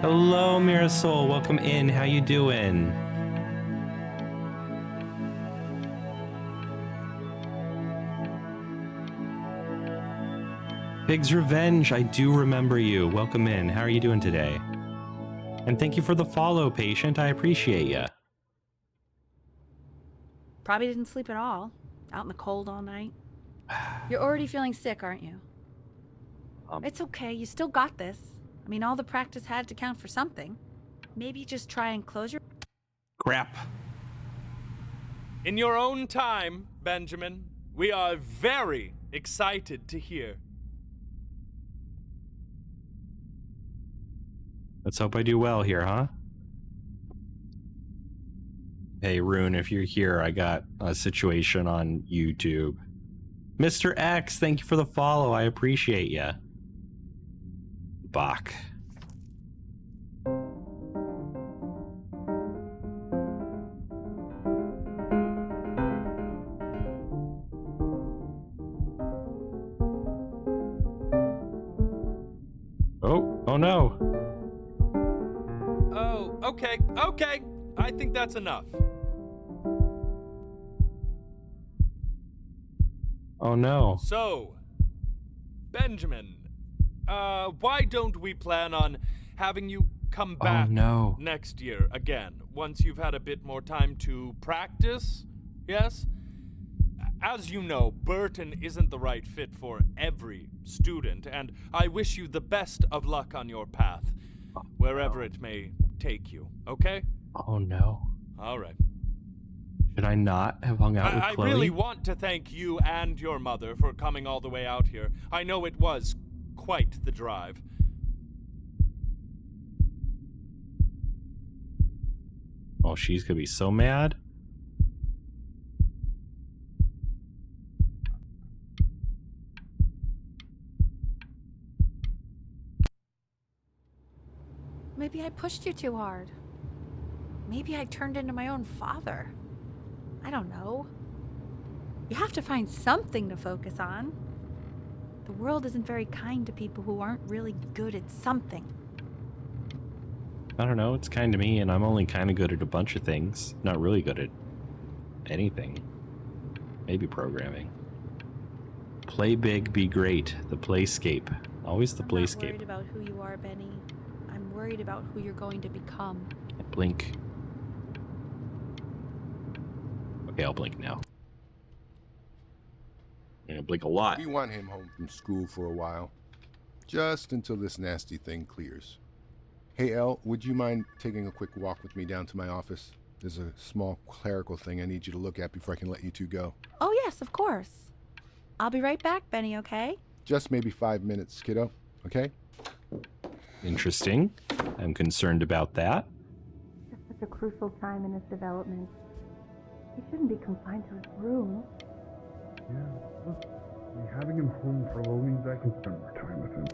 S1: Hello, Mirasol. Welcome in. How you doing? Pig's Revenge. I do remember you. Welcome in. How are you doing today? And thank you for the follow, Patient. I appreciate you.
S3: Probably didn't sleep at all. Out in the cold all night. You're already feeling sick, aren't you? It's okay. You still got this. I mean, all the practice had to count for something. Maybe just try and close your...
S1: Crap.
S12: In your own time, Benjamin, we are very excited to hear.
S1: Let's hope I do well here, huh? Hey, Rune, if you're here, I got a situation on YouTube. Mr. X, thank you for the follow. I appreciate ya. Bach. Oh no.
S12: Oh, okay. I think that's enough.
S1: Oh no.
S12: So, Benjamin, why don't we plan on having you come back next year again, once you've had a bit more time to practice? Yes? As you know, Burton isn't the right fit for every student, and I wish you the best of luck on your path, wherever it may take you, okay?
S1: Oh no.
S12: All right.
S1: Should I not have hung out with
S12: I
S1: Chloe?
S12: really want to thank you and your mother for coming all the way out here. I know it was quite the drive.
S1: Oh, she's gonna be so mad.
S4: Maybe I pushed you too hard. Maybe I turned into my own father. I don't know. You have to find something to focus on. The world isn't very kind to people who aren't really good at something.
S1: I don't know, it's kind to me, and I'm only kind of good at a bunch of things. Not really good at anything. Maybe programming. Play big, be great. The playscape. Always the playscape.
S4: I'm not worried about who you are, Benny. I'm worried about who you're going to become.
S1: Blink. Okay, I'll blink now. I'm gonna blink a lot.
S8: We want him home from school for a while. Just until this nasty thing clears. Hey, Elle, would you mind taking a quick walk with me down to my office? There's a small clerical thing I need you to look at before I can let you two go.
S4: Oh, yes, of course. I'll be right back, Benny, okay?
S8: Just maybe 5 minutes, kiddo, okay?
S1: Interesting. I'm concerned about that.
S11: It's such a crucial time in his development. He shouldn't be confined to his room.
S13: Yeah, look, having him home for a little means I can spend more time with him.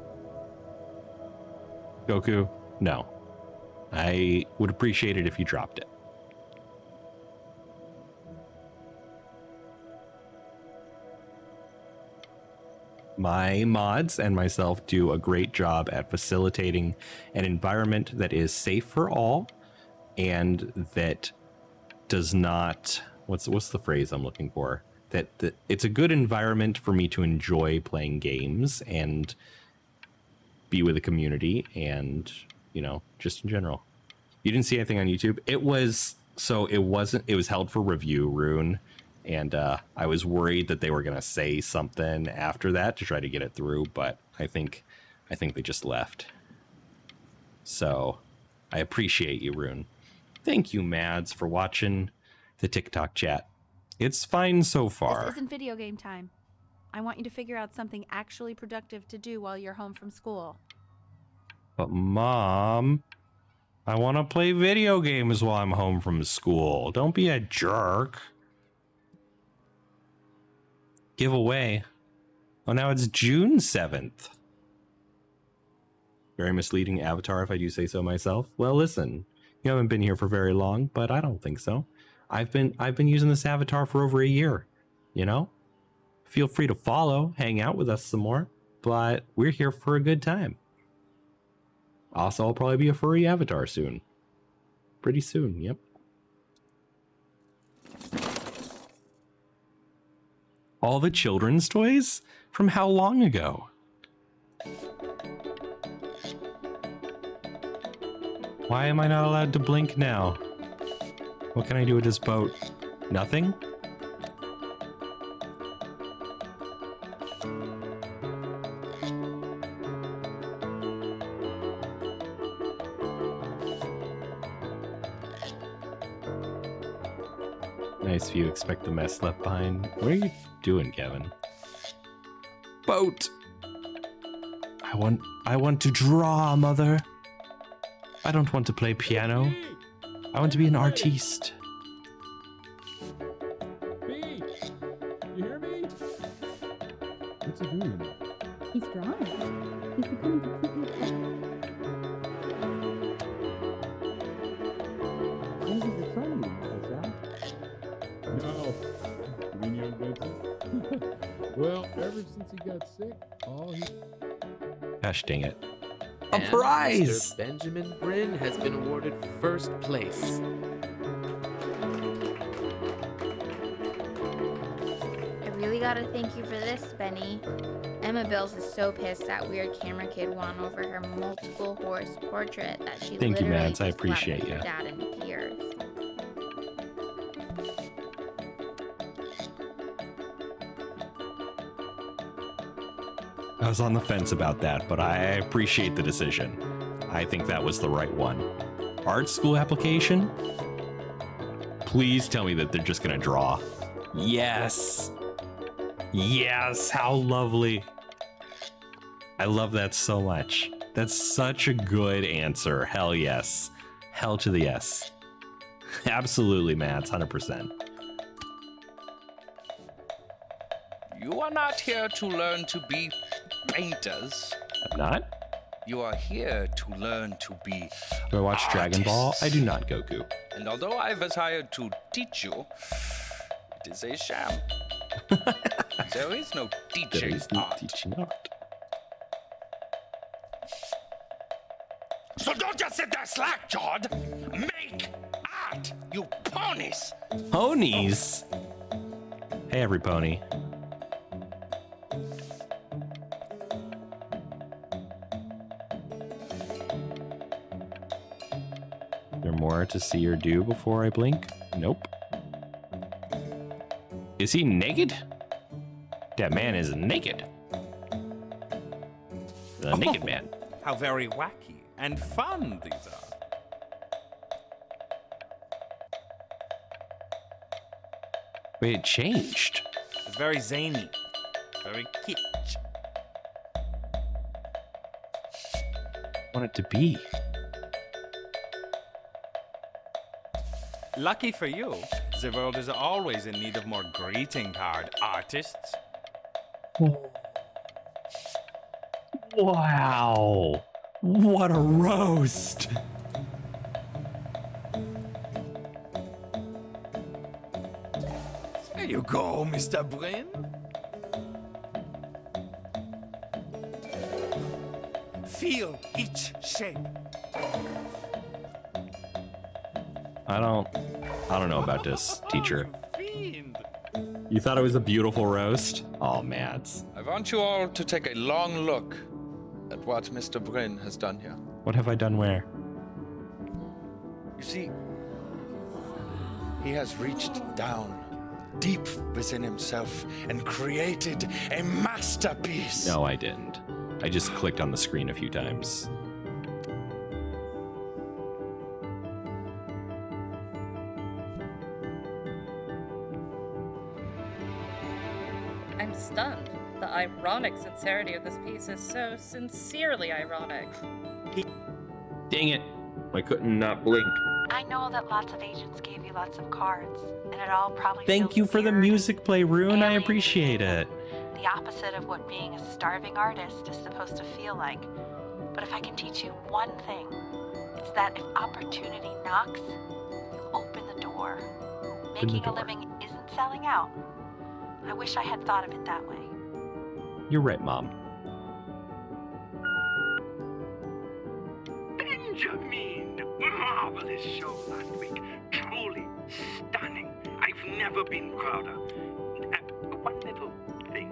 S1: Goku, no. I would appreciate it if you dropped it. My mods and myself do a great job at facilitating an environment that is safe for all and that does not, what's the phrase I'm looking for? That it's a good environment for me to enjoy playing games and be with the community and, you know, just in general. You didn't see anything on YouTube? It was held for review, Rune. And I was worried that they were going to say something after that to try to get it through, but I think they just left. So I appreciate you, Rune. Thank you, Mads, for watching the TikTok chat. It's fine so far.
S4: This isn't video game time. I want you to figure out something actually productive to do while you're home from school.
S1: But Mom, I want to play video games while I'm home from school. Don't be a jerk. Giveaway. Oh, now it's June 7th. Very misleading avatar if I do say so myself. Well, listen, you haven't been here for very long, but I don't think so. I've been using this avatar for over a year, you know? Feel free to follow, hang out with us some more, but we're here for a good time. Also, I'll probably be a furry avatar soon. Pretty soon, yep. All the children's toys? From how long ago? Why am I not allowed to blink now? What can I do with this boat? Nothing? Nice view, expect the mess left behind. What are you doing, Kevin? Boat! I want to draw, Mother. I don't want to play piano. I want to be an artiste.
S13: B! You hear me? What's he doing?
S11: He's drawing. He's becoming completely
S13: This is exciting, is that? No. You mean young Vincent? Well, ever since he got sick, all he...
S1: Gosh dang it.
S9: And
S1: A prize!
S9: Mr. Benjamin Bryn has been awarded first place.
S7: I really gotta thank you for this, Benny. Emma Bills is so pissed that weird camera kid won over her multiple horse portrait that she
S1: Thank you,
S7: literally
S1: Mads. I
S7: just
S1: appreciate
S7: left her
S1: you.
S7: dad in tears.
S1: I was on the fence about that, but I appreciate the decision. I think that was the right one. Art school application? Please tell me that they're just gonna draw. Yes. Yes, how lovely. I love that so much. That's such a good answer. Hell yes. Hell to the yes. Absolutely, Mads, 100%.
S14: You are not here to learn to be painters.
S1: I'm not?
S14: You are here to learn to be
S1: Do I watch
S14: artists.
S1: Dragon Ball? I do not, Goku.
S14: And although I was hired to teach you, it is a sham. There is no teaching art. So don't just sit there slack-jawed. Make art, you ponies.
S1: Ponies? Hey, every pony. Is there more to see or do before I blink? Nope. Is he naked? That man is naked. The naked man.
S12: How very wacky and fun these are.
S1: Wait, it changed.
S12: It's very zany. Very kitsch.
S1: I want it to be.
S12: Lucky for you, the world is always in need of more greeting card artists.
S1: Wow. What a roast.
S14: There you go, Mr. Brin. Feel each shape.
S1: I don't know about this, teacher. You thought it was a beautiful roast? Oh, Mads.
S14: I want you all to take a long look at what Mr. Brin has done here.
S1: What have I done where?
S14: You see, he has reached down deep within himself and created a masterpiece.
S1: No, I didn't. I just clicked on the screen a few times.
S15: I'm stunned. The ironic sincerity of this piece is so sincerely ironic.
S1: Dang it. I couldn't not blink.
S11: I know that lots of agents gave you lots of cards, and it all probably
S1: Thank you for the music play, Rune. I appreciate it.
S11: the opposite of what being a starving artist is supposed to feel like. But if I can teach you one thing, it's that if opportunity knocks, you open the door. Making a living isn't selling out. I wish I had thought of it that way.
S1: You're right, Mom.
S16: Benjamin! Marvelous show last week. Truly stunning. I've never been prouder. One little thing.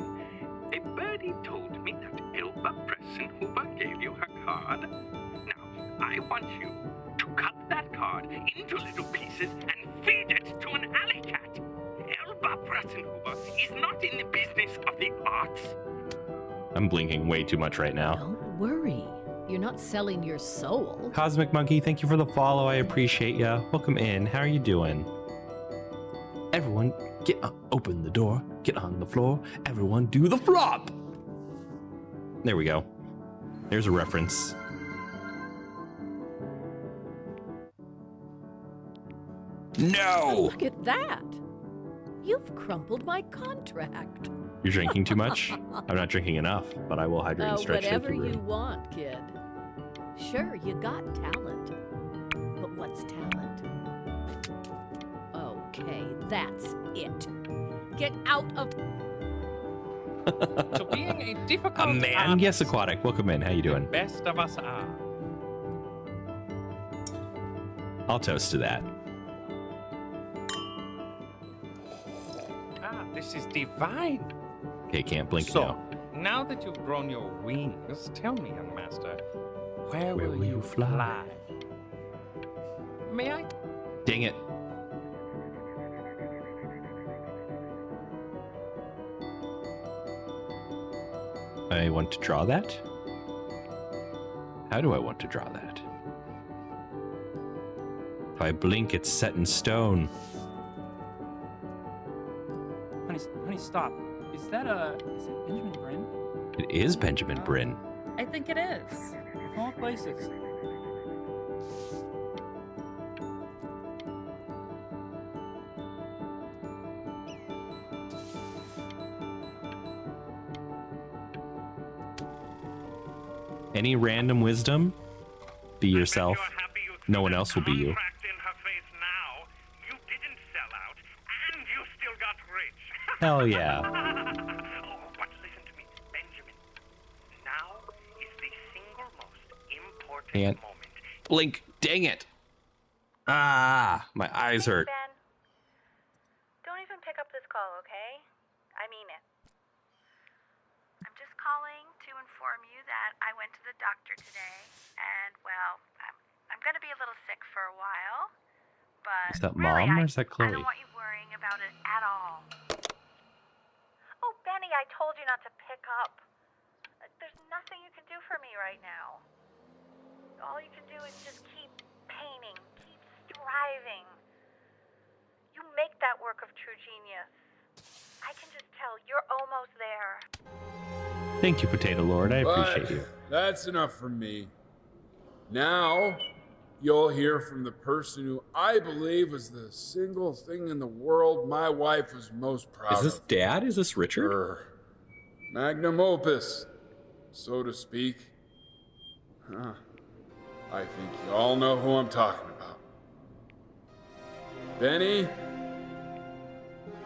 S16: A birdie told me that Elba Pressenhuber gave you her card. Now, I want you to cut that card into little pieces and feed it to an alley cat. Elba Pressenhuber is not in the business of the arts.
S1: I'm blinking way too much right now.
S17: Don't worry. You're not selling your soul.
S1: Cosmic Monkey, thank you for the follow. I appreciate ya. Welcome in. How are you doing? Everyone, get up. Open the door. Get on the floor. Everyone do the flop. There we go. There's a reference. No!
S17: Look at that. You've crumpled my contract.
S1: You're drinking too much? I'm not drinking enough, but I will hydrate and stretch.
S17: Whatever you want, kid. Sure, you got talent. But what's talent? Okay, that's it. Get out of...
S12: So being a difficult
S1: A man?
S12: artist,
S1: Yes, Aquatic. Welcome in. How you doing?
S12: best of us are.
S1: I'll toast to that.
S12: Ah, this is divine.
S1: Okay, can't blink
S12: So,
S1: now.
S12: now that you've grown your wings, tell me, young master, where will you fly? May I?
S1: Dang it. I want to draw that? How do I want to draw that? If I blink, it's set in stone.
S18: me stop. Is it Benjamin Bryn?
S1: It is Benjamin Bryn.
S15: I think it is.
S18: Of all places.
S1: Any random wisdom? Be yourself. No one else will be you. Hell yeah.
S16: Oh, but listen to me, Benjamin. Now is the single most important
S1: Can't
S16: moment.
S1: blink. Dang it. Ah, my eyes hurt.
S3: Ben, don't even pick up this call, okay? I mean it. I'm just calling to inform you that I went to the doctor today, and well, I'm gonna be a little sick for a while, but
S1: Is that
S3: really,
S1: Mom or is that
S3: I
S1: Chloe?
S3: don't want you worrying about it at all. Oh, Benny, I told you not to pick up. There's nothing you can do for me right now. All you can do is just keep painting, keep striving. You make that work of true genius. I can just tell you're almost there.
S1: Thank you, Potato Lord. I appreciate you.
S5: That's enough from me. Now, you'll hear from the person who I believe was the single thing in the world my wife was most proud of.
S1: Is this Dad? Is this Richard?
S5: Her magnum opus, so to speak. Huh. I think you all know who I'm talking about. Benny?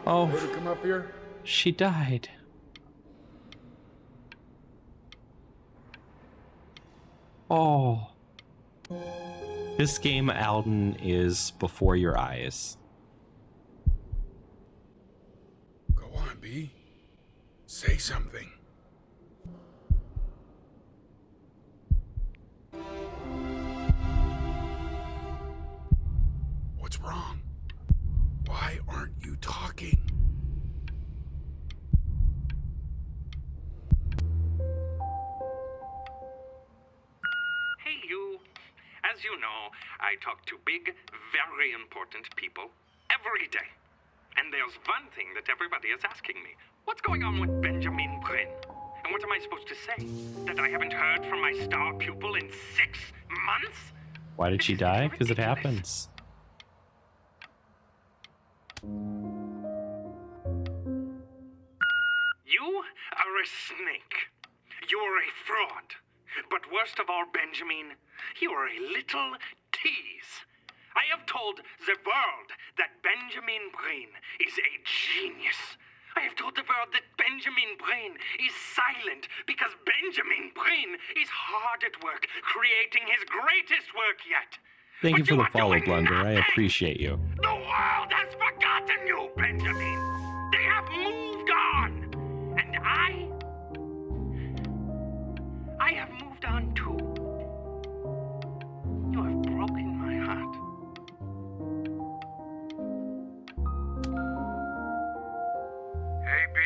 S1: Oh,
S5: Want to come up here?
S1: She died. Oh. This game, Alden, is before your eyes.
S5: Go on, B. Say something. What's wrong? Why aren't you talking?
S16: Hey, you. As you know, I talk to big, very important people every day. And there's one thing that everybody is asking me. What's going on with Benjamin Bryn? And what am I supposed to say? That I haven't heard from my star pupil in 6 months?
S1: Why did she die? Because it happens.
S16: You are a snake. You're a fraud. But worst of all, Benjamin, you're a little tease. I have told the world that Benjamin Bryn is a genius. I have told the world that Benjamin Bryn is silent because Benjamin Bryn is hard at work creating his greatest work yet.
S1: Thank you for the follow, Blunder. I appreciate you.
S16: The world has forgotten you, Benjamin. They have moved on. And I have moved on too. You have broken my heart.
S19: Hey, B.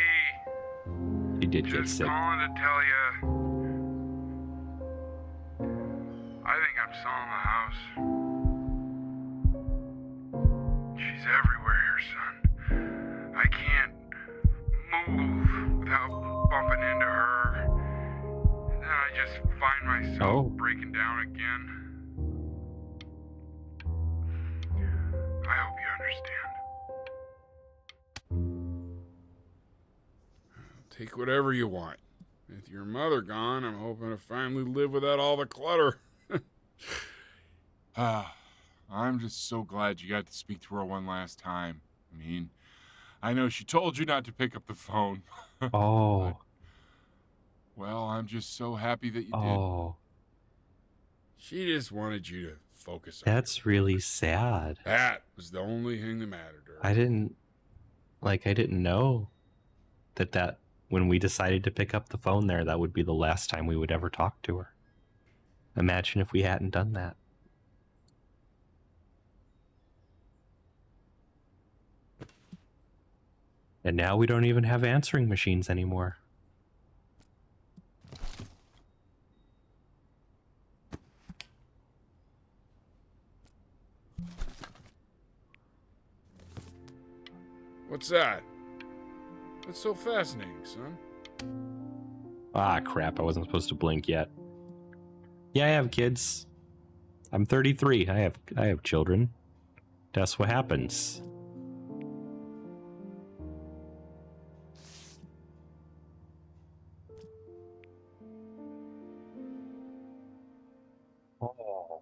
S1: He did get sick.
S19: Calling to tell you. I think I'm selling the house. She's everywhere here, son. I can't move without bumping into her. And then I just find myself breaking down again. I hope you understand.
S5: Take whatever you want. With your mother gone, I'm hoping to finally live without all the clutter. I'm just so glad you got to speak to her one last time. I mean, I know she told you not to pick up the phone.
S1: Oh.
S5: Well, I'm just so happy that you
S1: Oh.
S5: did. She just wanted you to focus on
S1: That's really sad.
S5: that was the only thing that mattered to her.
S1: I didn't know that when we decided to pick up the phone there, that would be the last time we would ever talk to her. Imagine if we hadn't done that. And now we don't even have answering machines anymore.
S5: What's that? That's so fascinating, son.
S1: Ah, crap. I wasn't supposed to blink yet. Yeah, I have kids. I'm 33. I have children. That's what happens. Oh.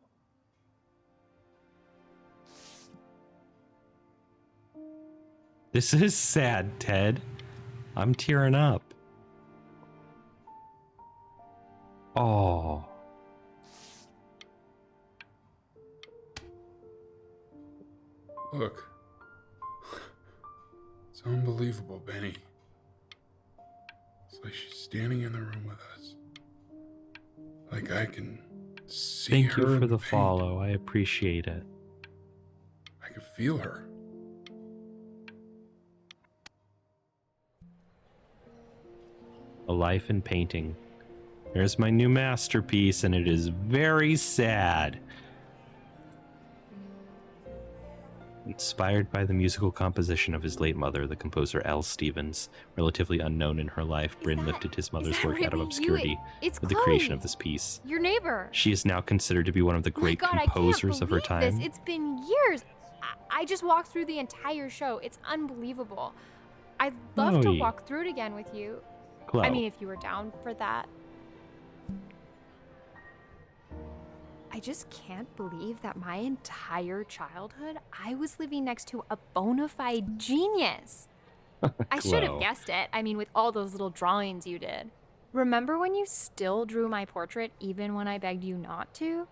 S1: This is sad, Ted. I'm tearing up. Oh.
S5: Look. It's unbelievable, Benny. It's like she's standing in the room with us. Like I can see
S1: Thank
S5: her.
S1: you for
S5: in
S1: the
S5: paint.
S1: follow. I appreciate it.
S5: I can feel her.
S1: A life in painting. There's my new masterpiece, and it is very sad. Inspired by the musical composition of his late mother, the composer L. Stevens, relatively unknown in her life, Bryn lifted his mother's work out of
S20: really
S1: obscurity
S20: It's
S1: with the
S20: Chloe,
S1: creation of this piece.
S20: your neighbor.
S1: She is now considered to be one of the great composers of her time.
S20: It's been years. I just walked through the entire show. It's unbelievable. I'd love to
S1: Chloe.
S20: walk through it again with you.
S1: Chloe.
S20: I mean, if you were down for that. I just can't believe that my entire childhood, I was living next to a bona fide genius. I should have
S1: Chloe.
S20: guessed it. I mean, with all those little drawings you did. Remember when you still drew my portrait even when I begged you not to?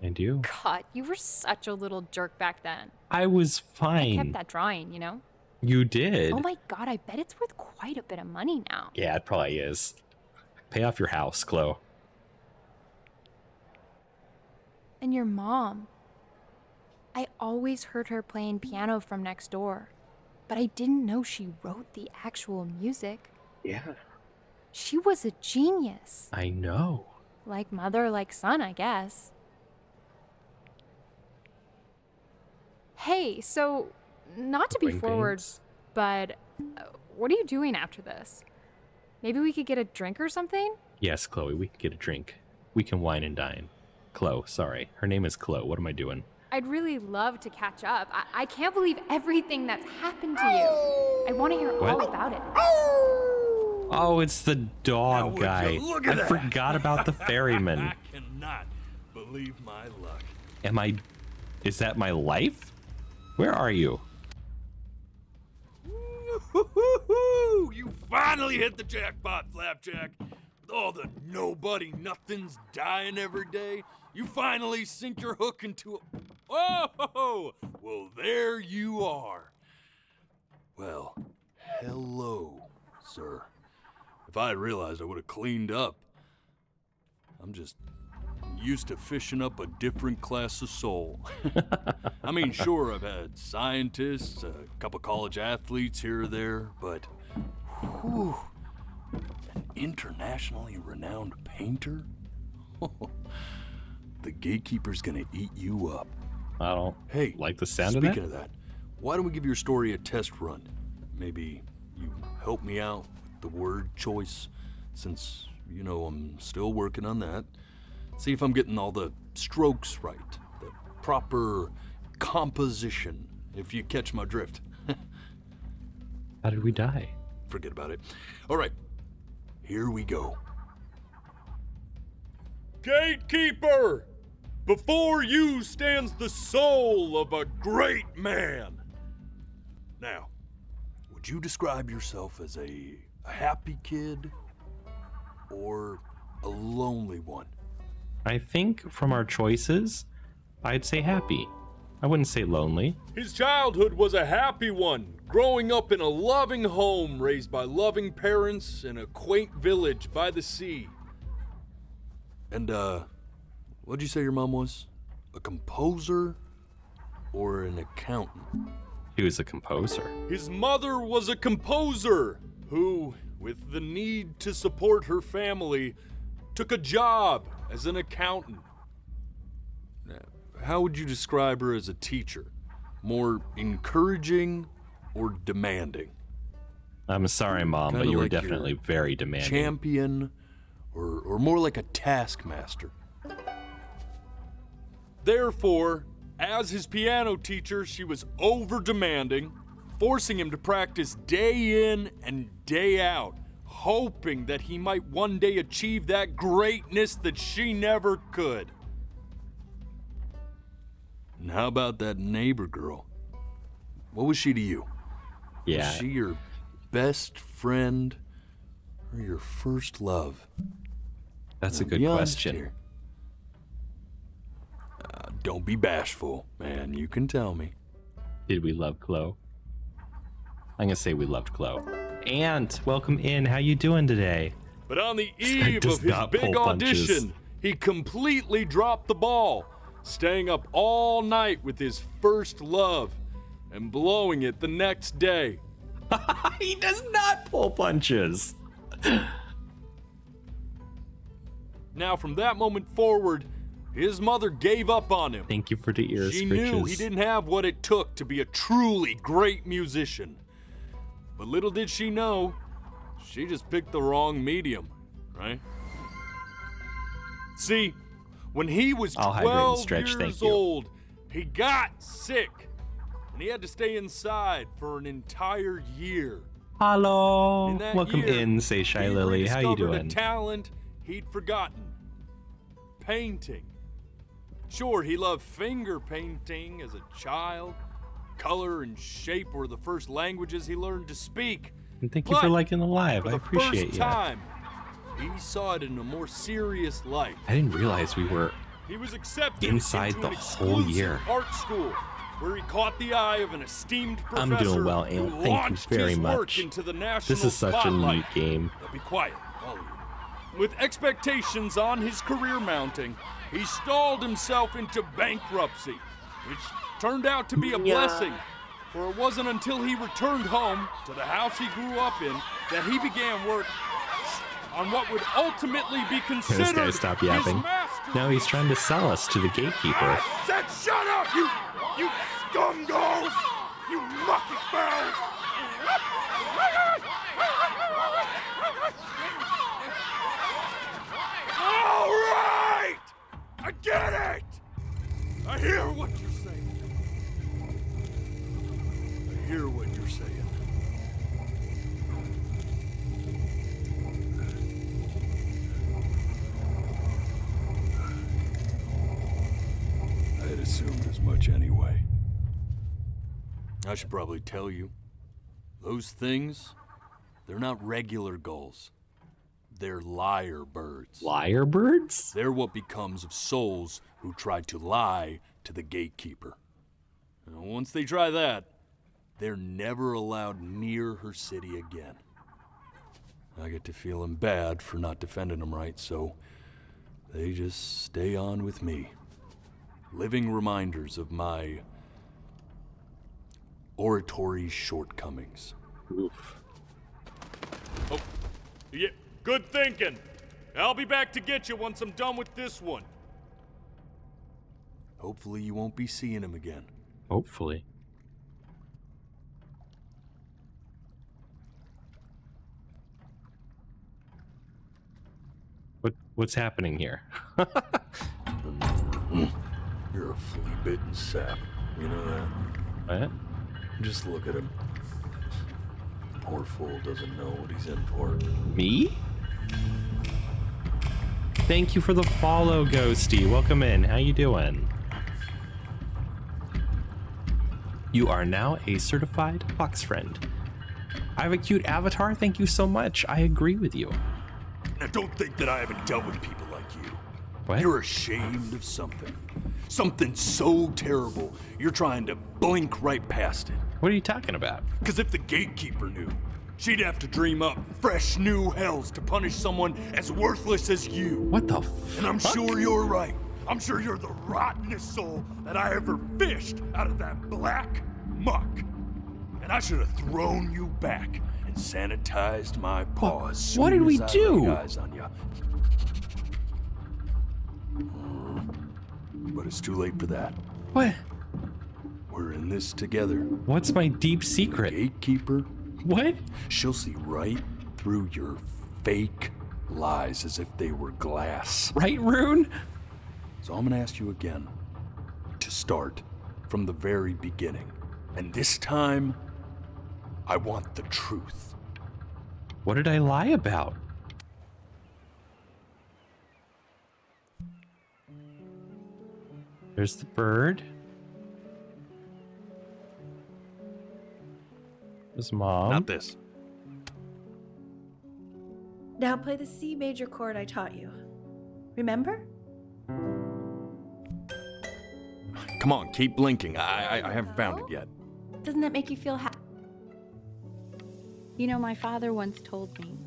S1: And you?
S20: God, you were such a little jerk back then.
S1: I was
S20: I
S1: fine.
S20: kept that drawing, you know?
S1: You did?
S20: Oh my God, I bet it's worth quite a bit of money now.
S1: Yeah, it probably is. Pay off your house, Chloe.
S20: And your mom. I always heard her playing piano from next door, but I didn't know she wrote the actual music.
S1: Yeah.
S20: She was a genius.
S1: I know.
S20: Like mother, like son, I guess. Hey, so, not to be
S1: Growing
S20: forward,
S1: pains.
S20: but what are you doing after this? Maybe we could get a drink or something?
S1: Yes, Chloe, we can get a drink. We can wine and dine. Chloe, sorry. Her name is Chloe. What am I doing?
S20: I'd really love to catch up. I can't believe everything that's happened to you. I want to hear all
S1: What?
S20: about it.
S1: Oh, it's the dog guy.
S9: look at
S1: I
S9: that?
S1: forgot about the ferryman.
S9: I cannot believe my luck.
S1: Is that my life? Where are you?
S9: Woo-hoo-hoo! You finally hit the jackpot, Flapjack. With all the nobody nothings dying every day, you finally sink your hook into a... Oh! Well, there you are.
S2: Well, hello, sir. If I had realized, I would have cleaned up. I'm just used to fishing up a different class of soul. I mean, sure, I've had scientists, a couple college athletes here or there, but whew, an internationally renowned painter? The gatekeeper's gonna eat you up.
S1: I don't like the sound of that.
S2: Speaking of that, why don't we give your story a test run? Maybe you help me out with the word choice, since, you know, I'm still working on that. See if I'm getting all the strokes right, the proper composition, if you catch my drift.
S1: How did we die?
S2: Forget about it. All right, here we go.
S9: Gatekeeper! Before you stands the soul of a great man.
S2: Now, would you describe yourself as a happy kid or a lonely one?
S1: I think from our choices, I'd say happy. I wouldn't say lonely.
S12: His childhood was a happy one, growing up in a loving home raised by loving parents in a quaint village by the sea.
S2: And, what'd you say your mom was? A composer or an accountant?
S1: He was a composer.
S12: His mother was a composer who, with the need to support her family, took a job as an accountant.
S2: Now, how would you describe her as a teacher? More encouraging or demanding?
S1: I'm sorry, Mom, but
S2: Kinda
S1: you were
S2: like your
S1: definitely very demanding.
S2: Champion, or more like a taskmaster.
S12: Therefore, as his piano teacher, she was over-demanding, forcing him to practice day in and day out, hoping that he might one day achieve that greatness that she never could.
S2: And how about that neighbor girl? What was she to you?
S1: Yeah.
S2: Was she your best friend or your first love?
S1: That's
S2: Now,
S1: a good
S2: be honest
S1: question.
S2: here. Don't be bashful, man. You can tell me.
S1: Did we love Chloe? I'm gonna say we loved Chloe. And welcome in. How you doing today?
S12: But on the
S1: This guy
S12: eve
S1: does
S12: of his
S1: not
S12: big
S1: pull punches.
S12: audition, he completely dropped the ball, staying up all night with his first love and blowing it the next day.
S1: He does not pull punches.
S12: Now, from that moment forward, his mother gave up on him.
S1: Thank you for the ear
S12: She
S1: scritches.
S12: knew he didn't have what it took to be a truly great musician. But little did she know, she just picked the wrong medium, right? See, when he was
S1: I'll hydrate and
S12: 12
S1: stretch,
S12: years
S1: thank you.
S12: old, he got sick, and he had to stay inside for an entire year.
S1: Hello.
S12: In that
S1: Welcome
S12: year,
S1: in, Say Shy
S12: he
S1: Lily. How you
S12: rediscovered
S1: doing?
S12: A talent he'd forgotten. Painting. Sure, he loved finger painting as a child. Color and shape were the first languages he learned to speak.
S1: And thank you for liking the live.
S12: For
S1: I
S12: the
S1: appreciate
S12: first
S1: you.
S12: time, he saw it in a more serious light.
S1: I didn't realize we were
S12: He was accepted
S1: inside
S12: into
S1: the
S12: an
S1: whole
S12: exclusive
S1: year.
S12: art school, where he caught the eye of an esteemed professor.
S1: I'm doing well, Ann.
S12: who
S1: Thank you
S12: launched
S1: very
S12: his work
S1: much.
S12: into the national
S1: This is such a
S12: spotlight.
S1: neat game.
S12: Now be quiet, all of you. With expectations on his career mounting, he stalled himself into bankruptcy, which turned out to be a blessing. For it wasn't until he returned home to the house he grew up in that he began work on what would ultimately be considered
S1: This guy stop yapping.
S12: his masterpiece.
S1: Now he's trying to sell us to the gatekeeper.
S16: I said shut up, you scumballs! You lucky fowls! All right! I get it!
S12: I hear what you're saying.
S2: I hear what you're saying. I had assumed as much anyway. I should probably tell you, those things, they're not regular gulls. They're lyre birds.
S1: Liar birds?
S2: They're what becomes of souls who try to lie to the gatekeeper. And once they try that, they're never allowed near her city again. I get to feeling bad for not defending them right, so they just stay on with me. Living reminders of my oratory shortcomings.
S1: Oof.
S12: Oh, yeah, good thinking. I'll be back to get you once I'm done with this one.
S2: Hopefully you won't be seeing him again.
S1: Hopefully. What's happening here?
S2: You're a flea-bitten sap. You know that?
S1: What?
S2: Just look at him. Poor fool doesn't know what he's in for.
S1: Me? Thank you for the follow, Ghosty. Welcome in. How you doing? You are now a certified fox friend. I have a cute avatar. Thank you so much. I agree with you.
S2: Now don't think that I haven't dealt with people like you.
S1: What?
S2: You're ashamed of something. Something so terrible, you're trying to blink right past it.
S1: What are you talking about?
S2: Because if the gatekeeper knew, she'd have to dream up fresh new hells to punish someone as worthless as you.
S1: What the
S2: And I'm sure you're right. I'm sure you're the rottenest soul that I ever fished out of that black muck. And I should have thrown you back and sanitized my paws.
S1: What did we do?
S2: Eyes on ya. But it's too late for that.
S1: What?
S2: We're in this together.
S1: What's my deep secret?
S2: Gatekeeper
S1: What?
S2: She'll see right through your fake lies as if they were glass.
S1: Right, Rune?
S2: So I'm gonna ask you again to start from the very beginning. And this time, I want the truth.
S1: What did I lie about? There's the bird. His mom.
S2: Not this.
S3: Now play the C major chord I taught you. Remember?
S2: Come on, keep blinking. I haven't found it yet.
S3: Doesn't that make you feel happy?
S4: You know, my father once told me.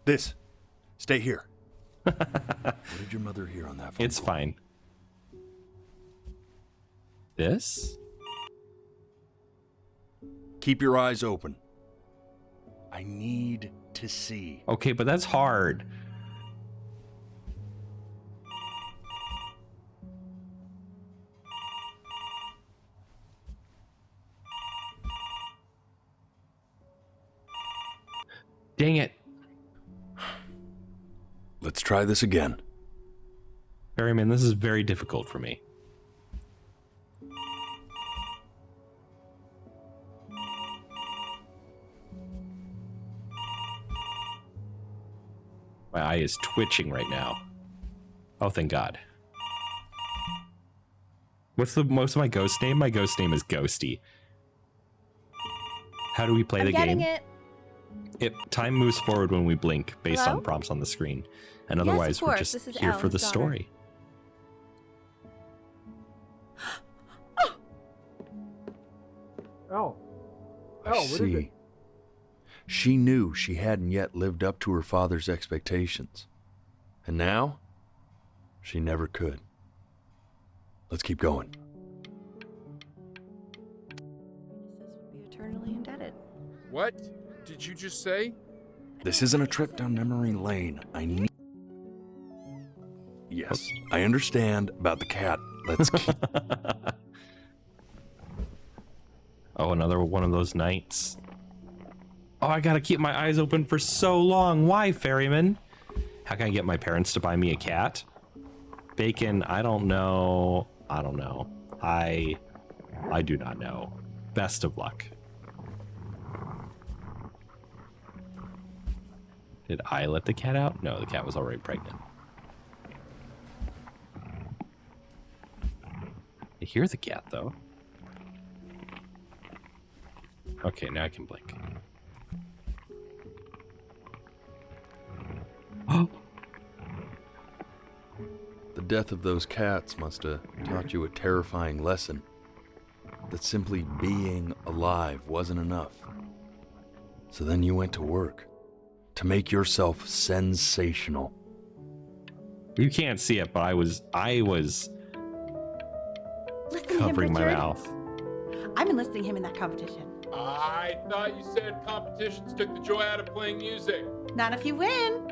S2: This. Stay here. What did your mother hear on that phone?
S1: It's fine. This?
S2: Keep your eyes open. I need to see.
S1: Okay, but that's hard. Dang it.
S2: Let's try this again.
S1: Ferryman, this is very difficult for me. My eye is twitching right now. Oh, thank God. What's the most of my ghost name? My ghost name is Ghosty. How do we play the game? Time moves forward when we blink based on prompts on the screen. And otherwise, we're just here for the story.
S13: Oh.
S2: I
S13: what is
S2: see.
S13: it?
S2: She knew she hadn't yet lived up to her father's expectations. And now, she never could. Let's keep going.
S3: Would be eternally indebted.
S5: What did you just say?
S2: This isn't a trip down memory lane. I need... Yes, I understand about the cat. Let's keep...
S1: Oh, another one of those nights. Oh, I gotta keep my eyes open for so long. Why, Ferryman? How can I get my parents to buy me a cat? Bacon, I don't know. I don't know. I do not know. Best of luck. Did I let the cat out? No, the cat was already pregnant. I hear the cat, though. Okay, now I can blink.
S2: The death of those cats must have taught you a terrifying lesson. That simply being alive wasn't enough. So then you went to work. To make yourself sensational.
S1: You can't see it, but I was covering my mouth.
S3: I'm enlisting him in that competition.
S5: I thought you said competitions took the joy out of playing music.
S3: Not if you win.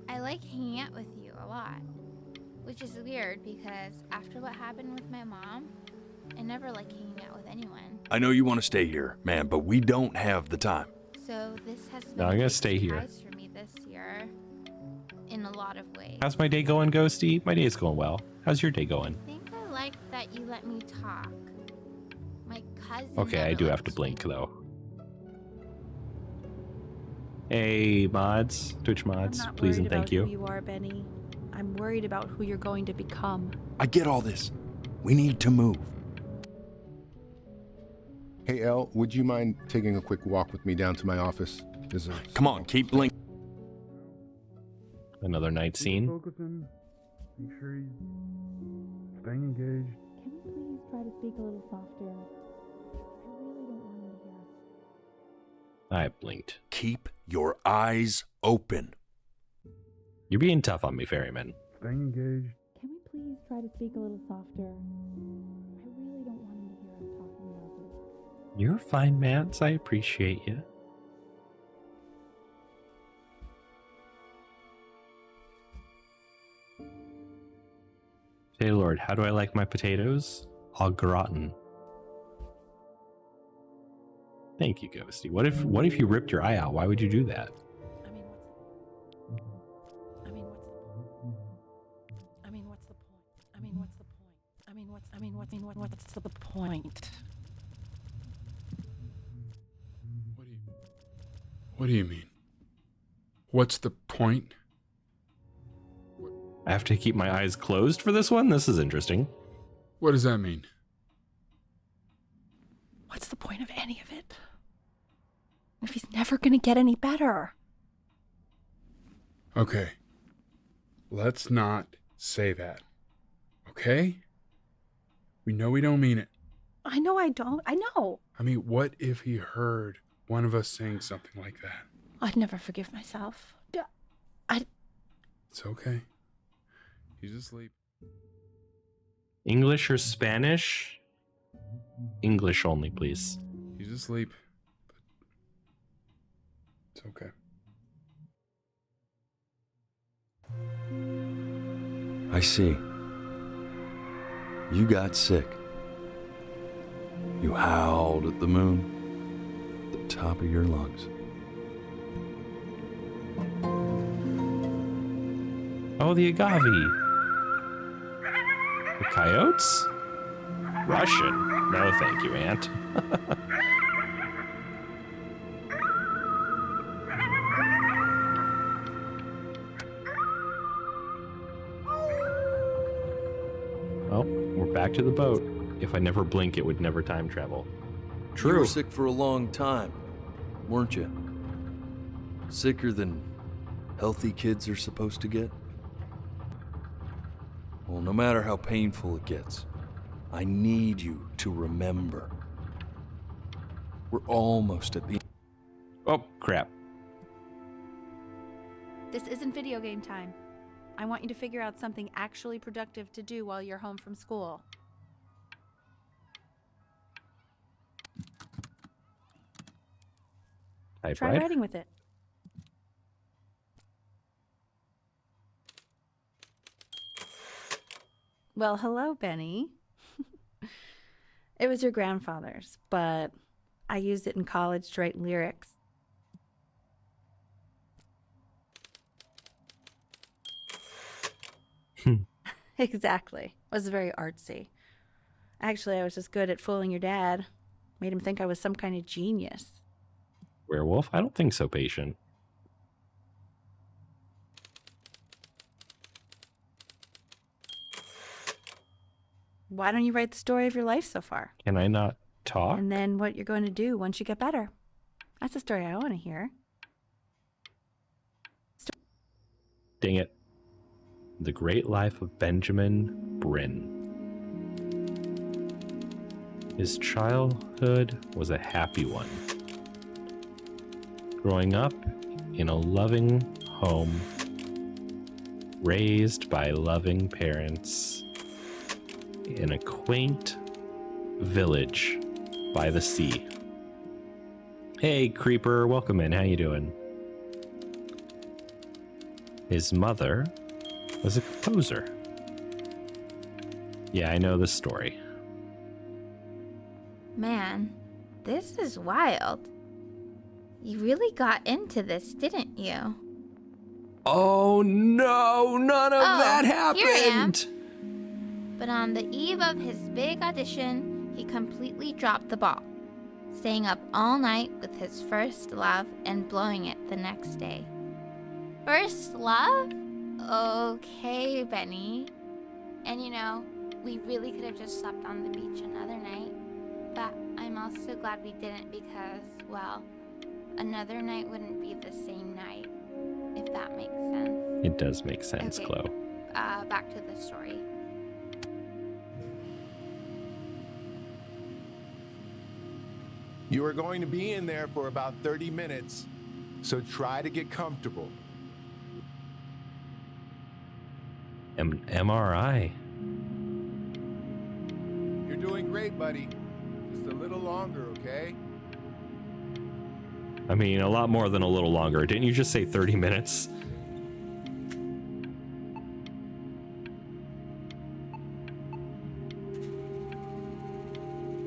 S7: I like hanging out with you a lot, which is weird because after what happened with my mom, I never like hanging out with anyone.
S2: I know you want to stay here, man, but we don't have the time.
S7: So this has been
S1: No, I'm gonna stay here.
S7: surprise for me this year in a lot of ways.
S1: How's my day going, Ghosty? My day is going well. How's your day going?
S7: I think I like that you let me talk. My cousin.
S1: Okay, I
S7: never
S1: do
S7: let
S1: have to blink though. Hey, mods, Twitch mods,
S3: I'm not
S1: please and
S3: worried
S1: thank
S3: about
S1: you.
S3: who you are, Benny. I'm worried about who you're going to become.
S2: I get all this. We need to move.
S8: Hey, Elle, would you mind taking a quick walk with me down to my office? There's a...
S2: Come on, keep blinking.
S1: Another night scene.
S13: Focusing. Make sure he's staying engaged.
S11: Can you please try to speak a little softer? I really don't want him to hear us.
S1: I blinked.
S2: Keep your eyes open.
S1: You're being tough on me, Ferryman.
S13: Staying engaged.
S11: Can we please try to speak a little softer? I really don't want him to hear us talking about this.
S1: You're fine, Mats. I appreciate you. Hey Lord, how do I like my potatoes? Au gratin. Thank you, Ghosty. What if you ripped your eye out? Why would you do that?
S17: What's the point?
S5: What do you mean? What's the point?
S1: I have to keep my eyes closed for this one? This is interesting.
S5: What does that mean?
S17: What's the point of any of it? If he's never gonna get any better.
S5: Okay. Let's not say that. Okay? We know we don't mean it.
S17: I know I don't. I know.
S5: I mean, what if he heard one of us saying something like that?
S17: I'd never forgive myself.
S5: It's okay. He's asleep.
S1: English or Spanish? English only, please.
S5: He's asleep. But it's okay.
S2: I see. You got sick. You howled at the moon, at the top of your lungs.
S1: Oh, the agave. The coyotes? Russian. No, thank you, Aunt. Oh, we're back to the boat. If I never blink, it would never time travel. True.
S2: You were sick for a long time, weren't you? Sicker than healthy kids are supposed to get? Well, no matter how painful it gets, I need you to remember. We're almost at the...
S1: Oh, crap.
S20: This isn't video game time. I want you to figure out something actually productive to do while you're home from school. Try writing with it. Well, hello, Benny. It was your grandfather's, but I used it in college to write lyrics. Exactly. It was very artsy. Actually, I was just good at fooling your dad. Made him think I was some kind of genius.
S1: Werewolf? I don't think so, Patient.
S20: Why don't you write the story of your life so far?
S1: Can I not talk?
S20: And then what you're going to do once you get better. That's the story I want to hear.
S1: Dang it. The Great Life of Benjamin Bryn. His childhood was a happy one. Growing up in a loving home, raised by loving parents, in a quaint village by the sea. Hey, Creeper, welcome in. How you doing? His mother was a composer. Yeah, I know this story.
S7: Man, this is wild. You really got into this, didn't you?
S1: Oh no, none of that
S7: Here I am.
S1: happened!
S7: But on the eve of his big audition, he completely dropped the ball, staying up all night with his first love and blowing it the next day. First love? Okay, Benny. And you know, we really could have just slept on the beach another night. But I'm also glad we didn't because, well, another night wouldn't be the same night, if that makes sense.
S1: It does make sense,
S7: Okay.
S1: Chloe.
S7: Back to the story.
S8: You are going to be in there for about 30 minutes, so try to get comfortable.
S1: MRI.
S8: You're doing great, buddy. Just a little longer, okay?
S1: I mean, a lot more than a little longer. Didn't you just say 30 minutes?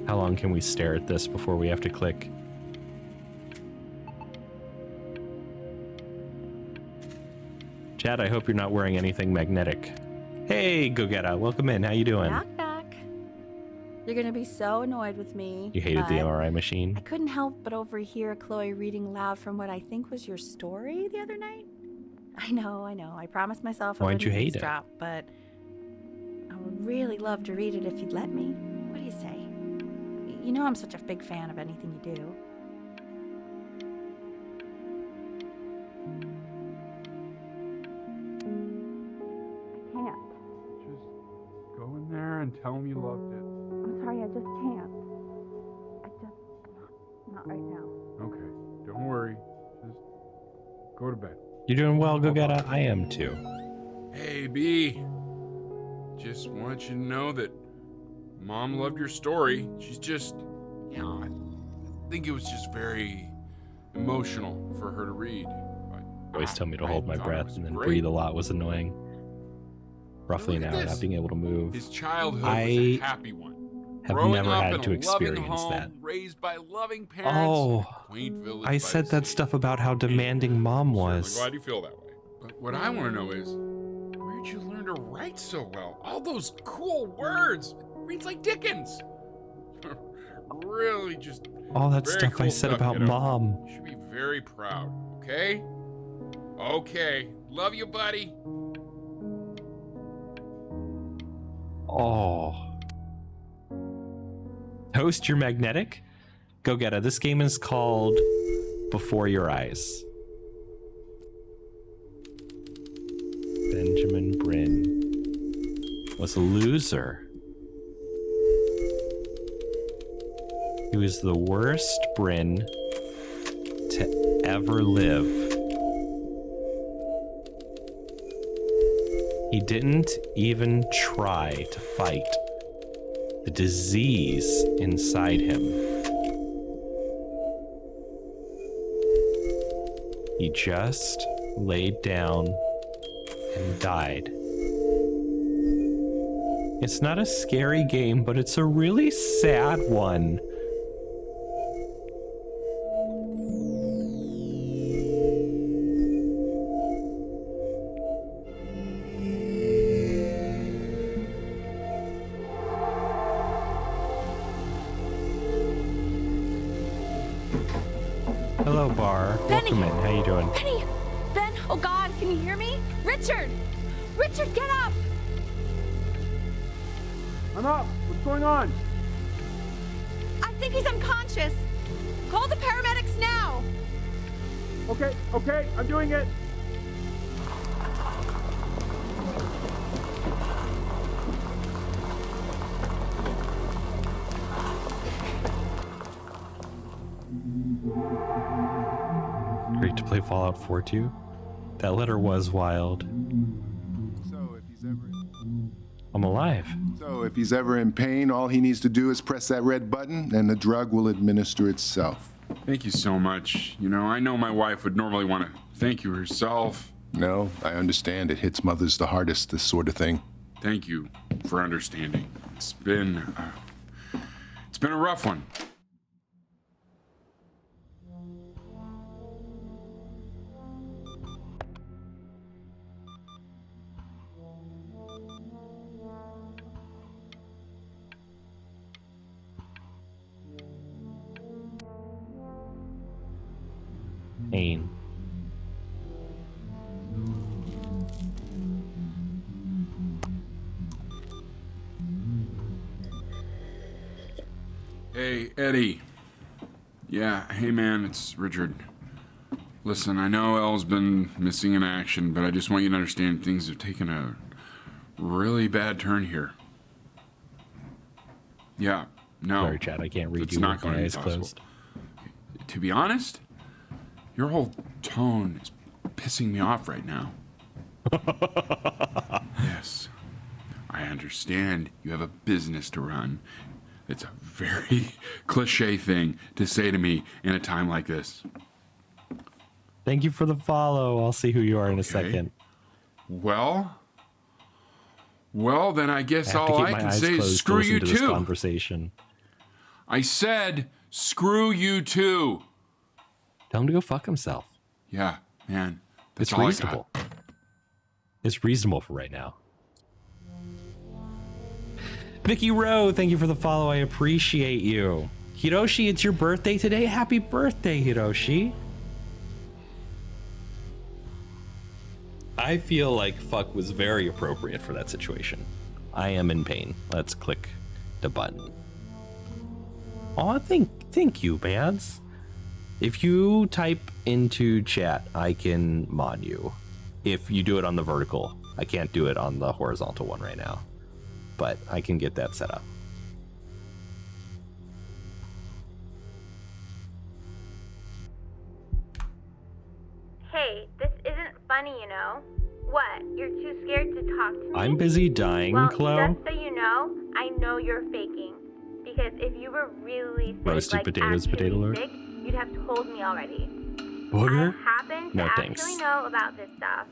S1: How long can we stare at this before we have to click? Chad, I hope you're not wearing anything magnetic. Hey, Gogetta, welcome in. How you doing?
S3: Knock, knock. You're gonna be so annoyed with me.
S1: You hated the
S3: but
S1: MRI machine?
S3: I couldn't help but overhear Chloe reading loud from what I think was your story the other night. I know. I promised myself I
S1: Why'd
S3: wouldn't
S1: you hate it?
S3: eavesdrop, but I would really love to read it if you'd let me. What do you say? You know I'm such a big fan of anything you do.
S11: I can't.
S13: Just go in there and tell him you loved it.
S11: I'm sorry, I just can't. Not right now.
S13: Okay, don't worry. Just go to bed.
S1: You're doing well, Gogetta. I am too.
S5: Hey, B. Just want you to know that Mom loved your story. She's just, you know, I think it was just very emotional for her to read.
S1: Always tell me to hold my
S5: thought it
S1: breath
S5: was
S1: and then
S5: great.
S1: breathe a lot was annoying. Roughly an
S5: Look at
S1: hour
S5: this.
S1: not being able to move.
S5: His childhood was a happy one.
S1: Have
S5: Growing
S1: never
S5: up
S1: had
S5: in
S1: to
S5: a
S1: experience
S5: loving home,
S1: that.
S5: Raised by loving parents.
S1: Oh,
S5: quaint village
S1: I
S5: by
S1: said
S5: the
S1: that
S5: sea.
S1: stuff about how demanding Mom
S5: I'm
S1: was.
S5: glad you feel that way. But what I want to know is, where'd you learn to write so well? All those cool words. It reads like Dickens. Really just
S1: All that
S5: very
S1: stuff I
S5: cool
S1: said
S5: stuff,
S1: about
S5: kiddo.
S1: Mom.
S5: You should be very proud, okay? Okay. Love you, buddy.
S1: Oh. Toast, you're magnetic? Go get it. This game is called Before Your Eyes. Benjamin Bryn was a loser. He was the worst Bryn to ever live. He didn't even try to fight the disease inside him. He just laid down and died. It's not a scary game, but it's a really sad one. Hello, Bar.
S20: Benny!
S1: Welcome in. How you doing?
S20: Penny! Ben! Oh God, can you hear me? Richard! Richard, get up!
S13: I'm up. What's going on?
S20: I think he's unconscious. Call the paramedics now!
S13: Okay, I'm doing it.
S1: Great to play Fallout 4 too. That letter was wild. I'm alive.
S8: So if he's ever in pain, all he needs to do is press that red button and the drug will administer itself.
S5: Thank you so much. You know, I know my wife would normally want to thank you herself.
S8: No, I understand. It hits mothers the hardest, this sort of thing.
S5: Thank you for understanding. It's been a rough one.
S1: Pain.
S5: Hey, Eddie. Yeah, hey man, it's Richard. Listen, I know Elle's been missing in action, but I just want you to understand things have taken a really bad turn here. Yeah, no.
S1: Sorry, Chad, I can't read
S5: it's
S1: you
S5: not
S1: with my
S5: going to
S1: eyes
S5: be possible.
S1: closed.
S5: To be honest, your whole tone is pissing me off right now. Yes, I understand you have a business to run. It's a very cliche thing to say to me in a time like this.
S1: Thank you for the follow. I'll see who you are in a second.
S5: Well, then I guess
S1: I have to
S5: all
S1: keep
S5: I
S1: my
S5: can
S1: eyes
S5: say
S1: closed
S5: is
S1: to
S5: screw
S1: listen
S5: you
S1: to this
S5: too.
S1: conversation.
S5: I said, screw you too.
S1: Tell him to go fuck himself.
S5: Yeah, man. That's
S1: It's
S5: all
S1: reasonable.
S5: I got.
S1: It's reasonable for right now. Vicky Rowe, thank you for the follow. I appreciate you. Hiroshi, it's your birthday today. Happy birthday, Hiroshi. I feel like fuck was very appropriate for that situation. I am in pain. Let's click the button. Oh, thank you, Mads. If you type into chat, I can mod you. If you do it on the vertical. I can't do it on the horizontal one right now, but I can get that set up.
S6: Hey, this isn't funny, you know. What? You're too scared to talk to me?
S1: I'm busy dying,
S6: well,
S1: Chloe.
S6: Just so you know, I know you're faking. Because if you were really sick,
S1: Roasted
S6: like
S1: potatoes,
S6: actually
S1: potato lord.
S6: sick, you'd have told me already.
S1: Booger?
S6: I happen to
S1: No,
S6: actually
S1: thanks.
S6: know about this stuff.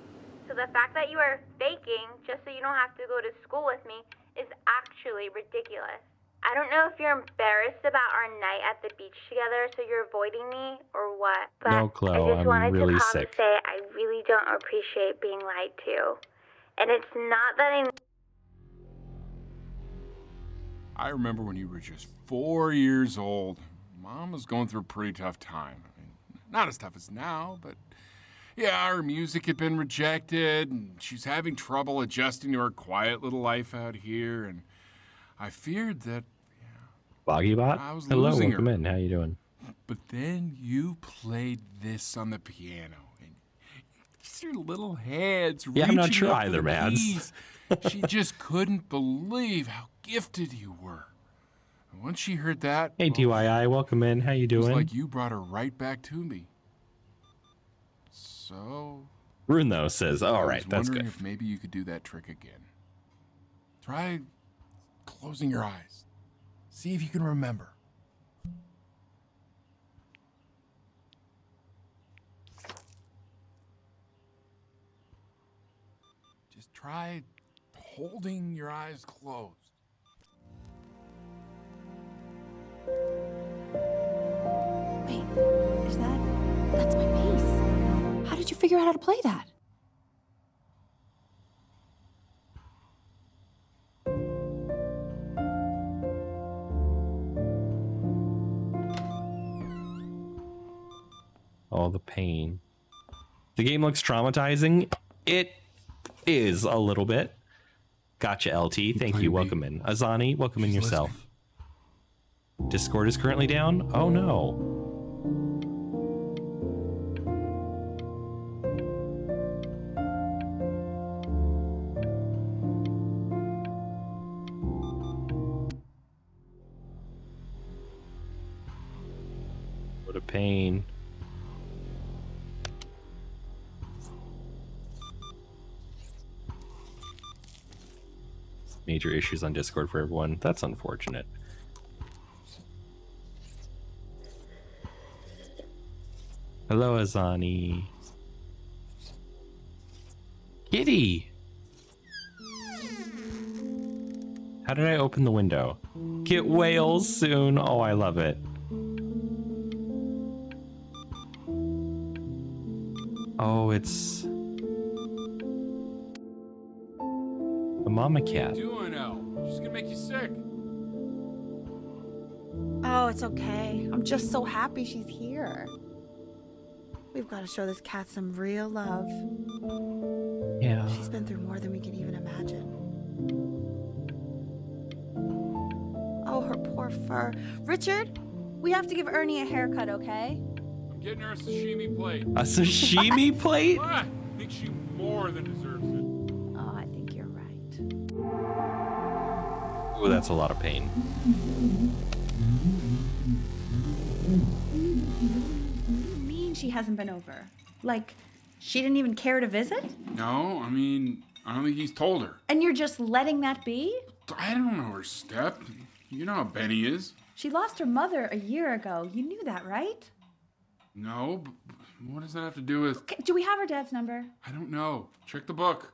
S6: So the fact that you are faking just so you don't have to go to school with me is actually ridiculous. I don't know if you're embarrassed about our night at the beach together, so you're avoiding me or what. But
S1: No, Chloe,
S6: I just
S1: I'm
S6: wanted
S1: really
S6: to come
S1: sick.
S6: to say I really don't appreciate being lied to. And it's not that
S5: I remember when you were just 4 years old. Mom was going through a pretty tough time. I mean, not as tough as now, but yeah, her music had been rejected, and she's having trouble adjusting to her quiet little life out here, and I feared that
S1: Boggybot?
S5: I was
S1: Hello,
S5: losing
S1: welcome
S5: her.
S1: in. How you doing?
S5: But then you played this on the piano, and just your little hands
S1: Yeah, I'm not
S5: reaching
S1: sure
S5: up for
S1: either,
S5: the
S1: Mads.
S5: keys. She just couldn't believe how gifted you were. And once she heard that,
S1: Hey, DYI, welcome in. How you
S5: it was
S1: doing?
S5: like you brought her right back to me. So
S1: Rune, though, says, all
S5: I
S1: right,
S5: was
S1: that's
S5: wondering
S1: good.
S5: if maybe you could do that trick again. Try closing your eyes. See if you can remember. Just try holding your eyes closed.
S20: Wait, that's my bass. How did you figure out how to play that?
S1: All the pain. The game looks traumatizing. It is a little bit. Gotcha, LT. Thank you. Welcome in. Azani, welcome in yourself. Discord is currently down? Oh no. What a pain. Major issues on Discord for everyone. That's unfortunate. Hello, Azani. Kitty! How did I open the window? Get whales soon. Oh, I love it. Oh, it's a mama cat.
S5: What are you doing, Elle? She's gonna make you sick.
S11: Oh, it's okay. I'm just so happy she's here. We've got to show this cat some real love.
S1: Yeah.
S11: She's been through more than we can even imagine. Oh, her poor fur. Richard, we have to give Ernie a haircut, okay?
S5: I'm getting her a sashimi plate.
S1: A sashimi plate?
S5: What? I think she more than deserves it.
S11: Oh, I think you're right.
S1: Oh, that's a lot of pain.
S11: What do you mean she hasn't been over? Like, she didn't even care to visit?
S5: No, I mean, I don't think he's told her.
S11: And you're just letting that be?
S5: I don't know her step. You know how Benny is.
S11: She lost her mother a year ago. You knew that, right?
S5: No, but what does that have to do with...
S11: Okay, do we have her dad's number?
S5: I don't know. Check the book.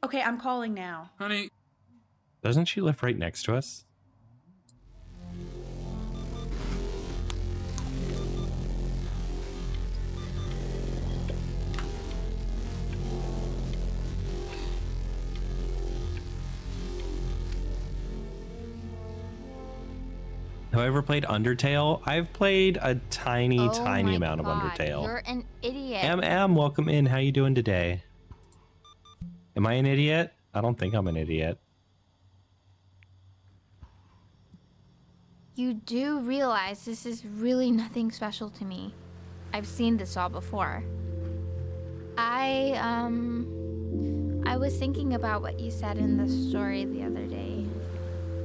S11: Okay, I'm calling now.
S5: Honey.
S1: Doesn't she live right next to us? Have I ever played Undertale? I've played a tiny amount of
S7: God,
S1: Undertale.
S7: You're an idiot.
S1: Welcome in. How you doing today? Am I an idiot? I don't think I'm an idiot.
S7: You do realize this is really nothing special to me. I've seen this all before. I was thinking about what you said in the story the other day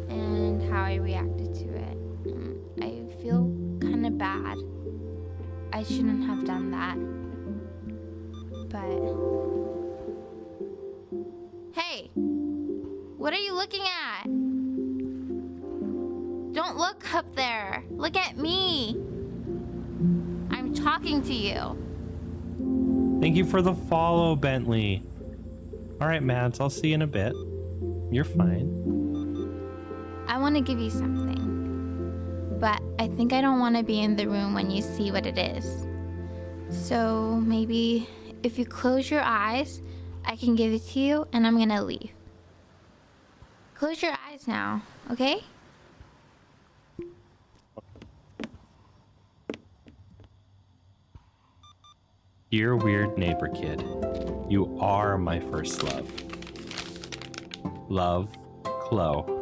S7: and how I reacted to it. I feel kind of bad. I shouldn't have done that. But... Hey! What are you looking at? Don't look up there. Look at me. I'm talking to you.
S1: Thank you for the follow, Bentley. All right, Mads, I'll see you in a bit. You're fine.
S7: I want to give you something, but I think I don't want to be in the room when you see what it is. So maybe if you close your eyes, I can give it to you and I'm gonna leave. Close your eyes now, okay?
S1: Dear weird neighbor kid, you are my first love. Love, Chloe.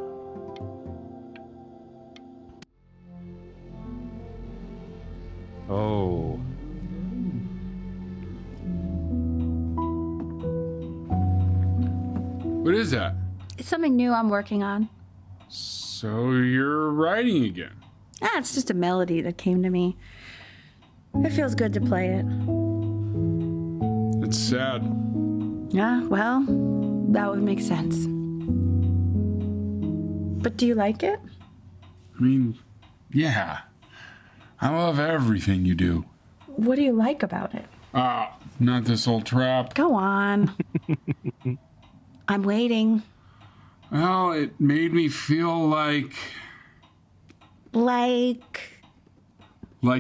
S1: Oh.
S5: What is that?
S10: It's something new I'm working on.
S5: So you're writing again?
S10: It's just a melody that came to me. It feels good to play it.
S5: It's sad.
S10: Yeah, well, that would make sense. But do you like it?
S5: I mean, yeah. I love everything you do.
S10: What do you like about it?
S5: Not this old trap.
S10: Go on. I'm waiting.
S5: Well, it made me feel like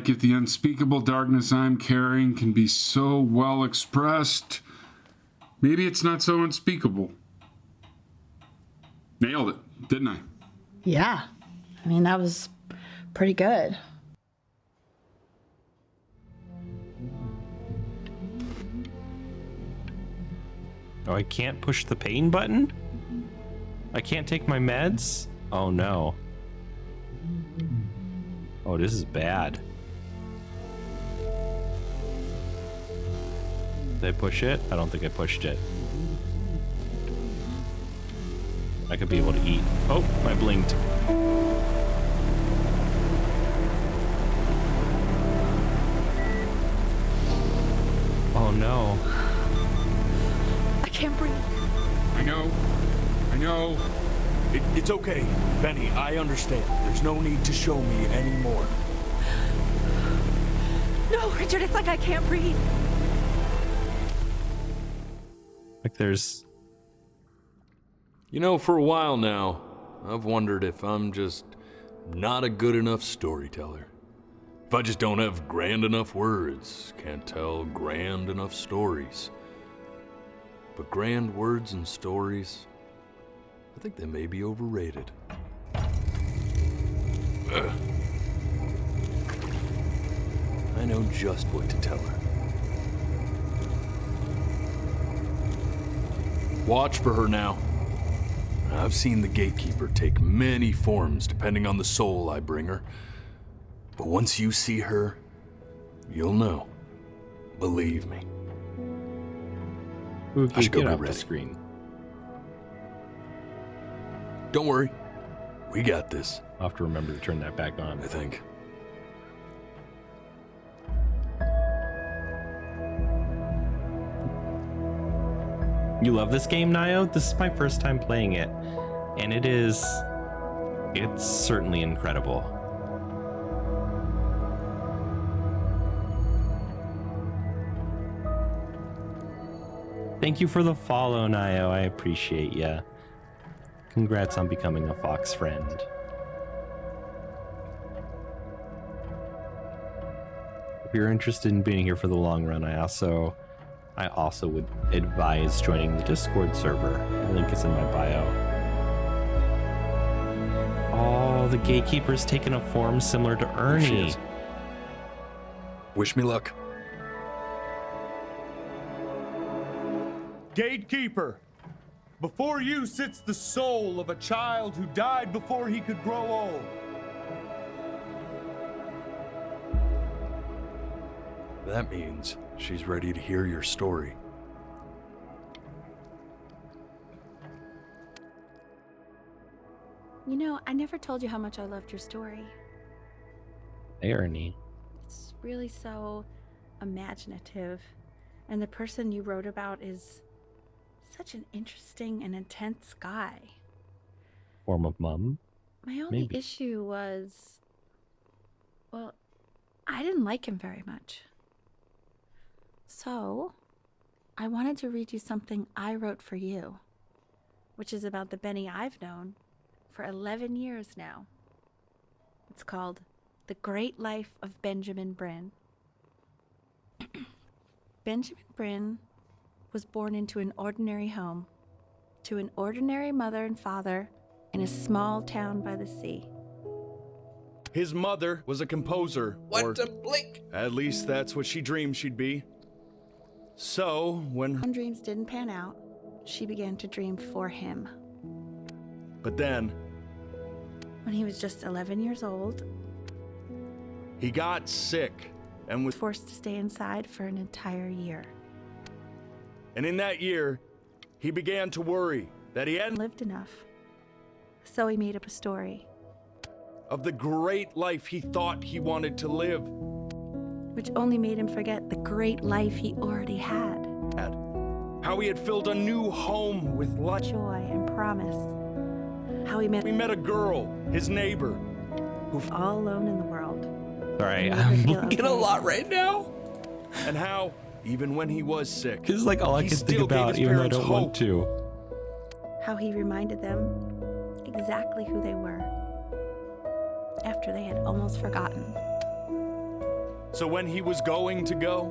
S5: if the unspeakable darkness I'm carrying can be so well expressed, maybe it's not so unspeakable. Nailed it, didn't I?
S10: Yeah. I mean, that was pretty good.
S1: Oh, I can't push the pain button? I can't take my meds? Oh no. Oh, this is bad. Did I push it? I don't think I pushed it. I could be able to eat. Oh, I blinked. Oh no.
S10: I can't breathe.
S5: I know.
S9: It's okay, Benny, I understand. There's no need to show me anymore.
S10: No, Richard, it's like I can't breathe.
S1: Like there's...
S9: You know, for a while now, I've wondered if I'm just not a good enough storyteller. If I just don't have grand enough words, can't tell grand enough stories. But grand words and stories, I think they may be overrated. Ugh. I know just what to tell her. Watch for her now. I've seen the gatekeeper take many forms depending on the soul I bring her. But once you see her, you'll know. Believe me.
S1: Oogie,
S9: I should go
S1: get
S9: get
S1: off the
S9: ready.
S1: screen.
S9: Don't worry. We got this.
S1: I'll have to remember to turn that back on.
S9: I think.
S1: You love this game, Nio? This is my first time playing it. And it's certainly incredible. Thank you for the follow, Nio. I appreciate ya. Congrats on becoming a Fox friend. If you're interested in being here for the long run, I also would advise joining the Discord server. The link is in my bio. Oh, the gatekeeper's taken a form similar to Ernie.
S2: She is. Wish me luck.
S21: Gatekeeper, before you sits the soul of a child who died before he could grow old.
S2: That means she's ready to hear your story.
S10: You know, I never told you how much I loved your story.
S1: Hey, Ernie.
S10: It's really so imaginative. And the person you wrote about is such an interesting and intense guy.
S1: Form of mom?
S10: My only
S1: Maybe.
S10: issue was, well, I didn't like him very much. So, I wanted to read you something I wrote for you, which is about the Benny I've known for 11 years now. It's called The Great Life of Benjamin Bryn. Benjamin Bryn was born into an ordinary home, to an ordinary mother and father in a small town by the sea.
S21: His mother was a composer.
S14: What a blink!
S21: At least that's what she dreamed she'd be. So, when
S10: her dreams didn't pan out, she began to dream for him.
S21: But then,
S10: when he was just 11 years old,
S21: he got sick and was
S10: forced to stay inside for an entire year.
S21: And in that year, he began to worry that he hadn't
S10: lived enough. So he made up a story
S21: of the great life he thought he wanted to live,
S10: which only made him forget the great life he already had.
S21: How he had filled a new home with light,
S10: joy, and promise. How he met
S21: a girl, his neighbor, who
S10: all alone in the world.
S1: Sorry, I'm looking a lot right now.
S21: And how, even when he was sick,
S1: this is like all I can think about, even though I don't want to.
S10: How he reminded them exactly who they were after they had almost forgotten.
S21: So when he was going to go,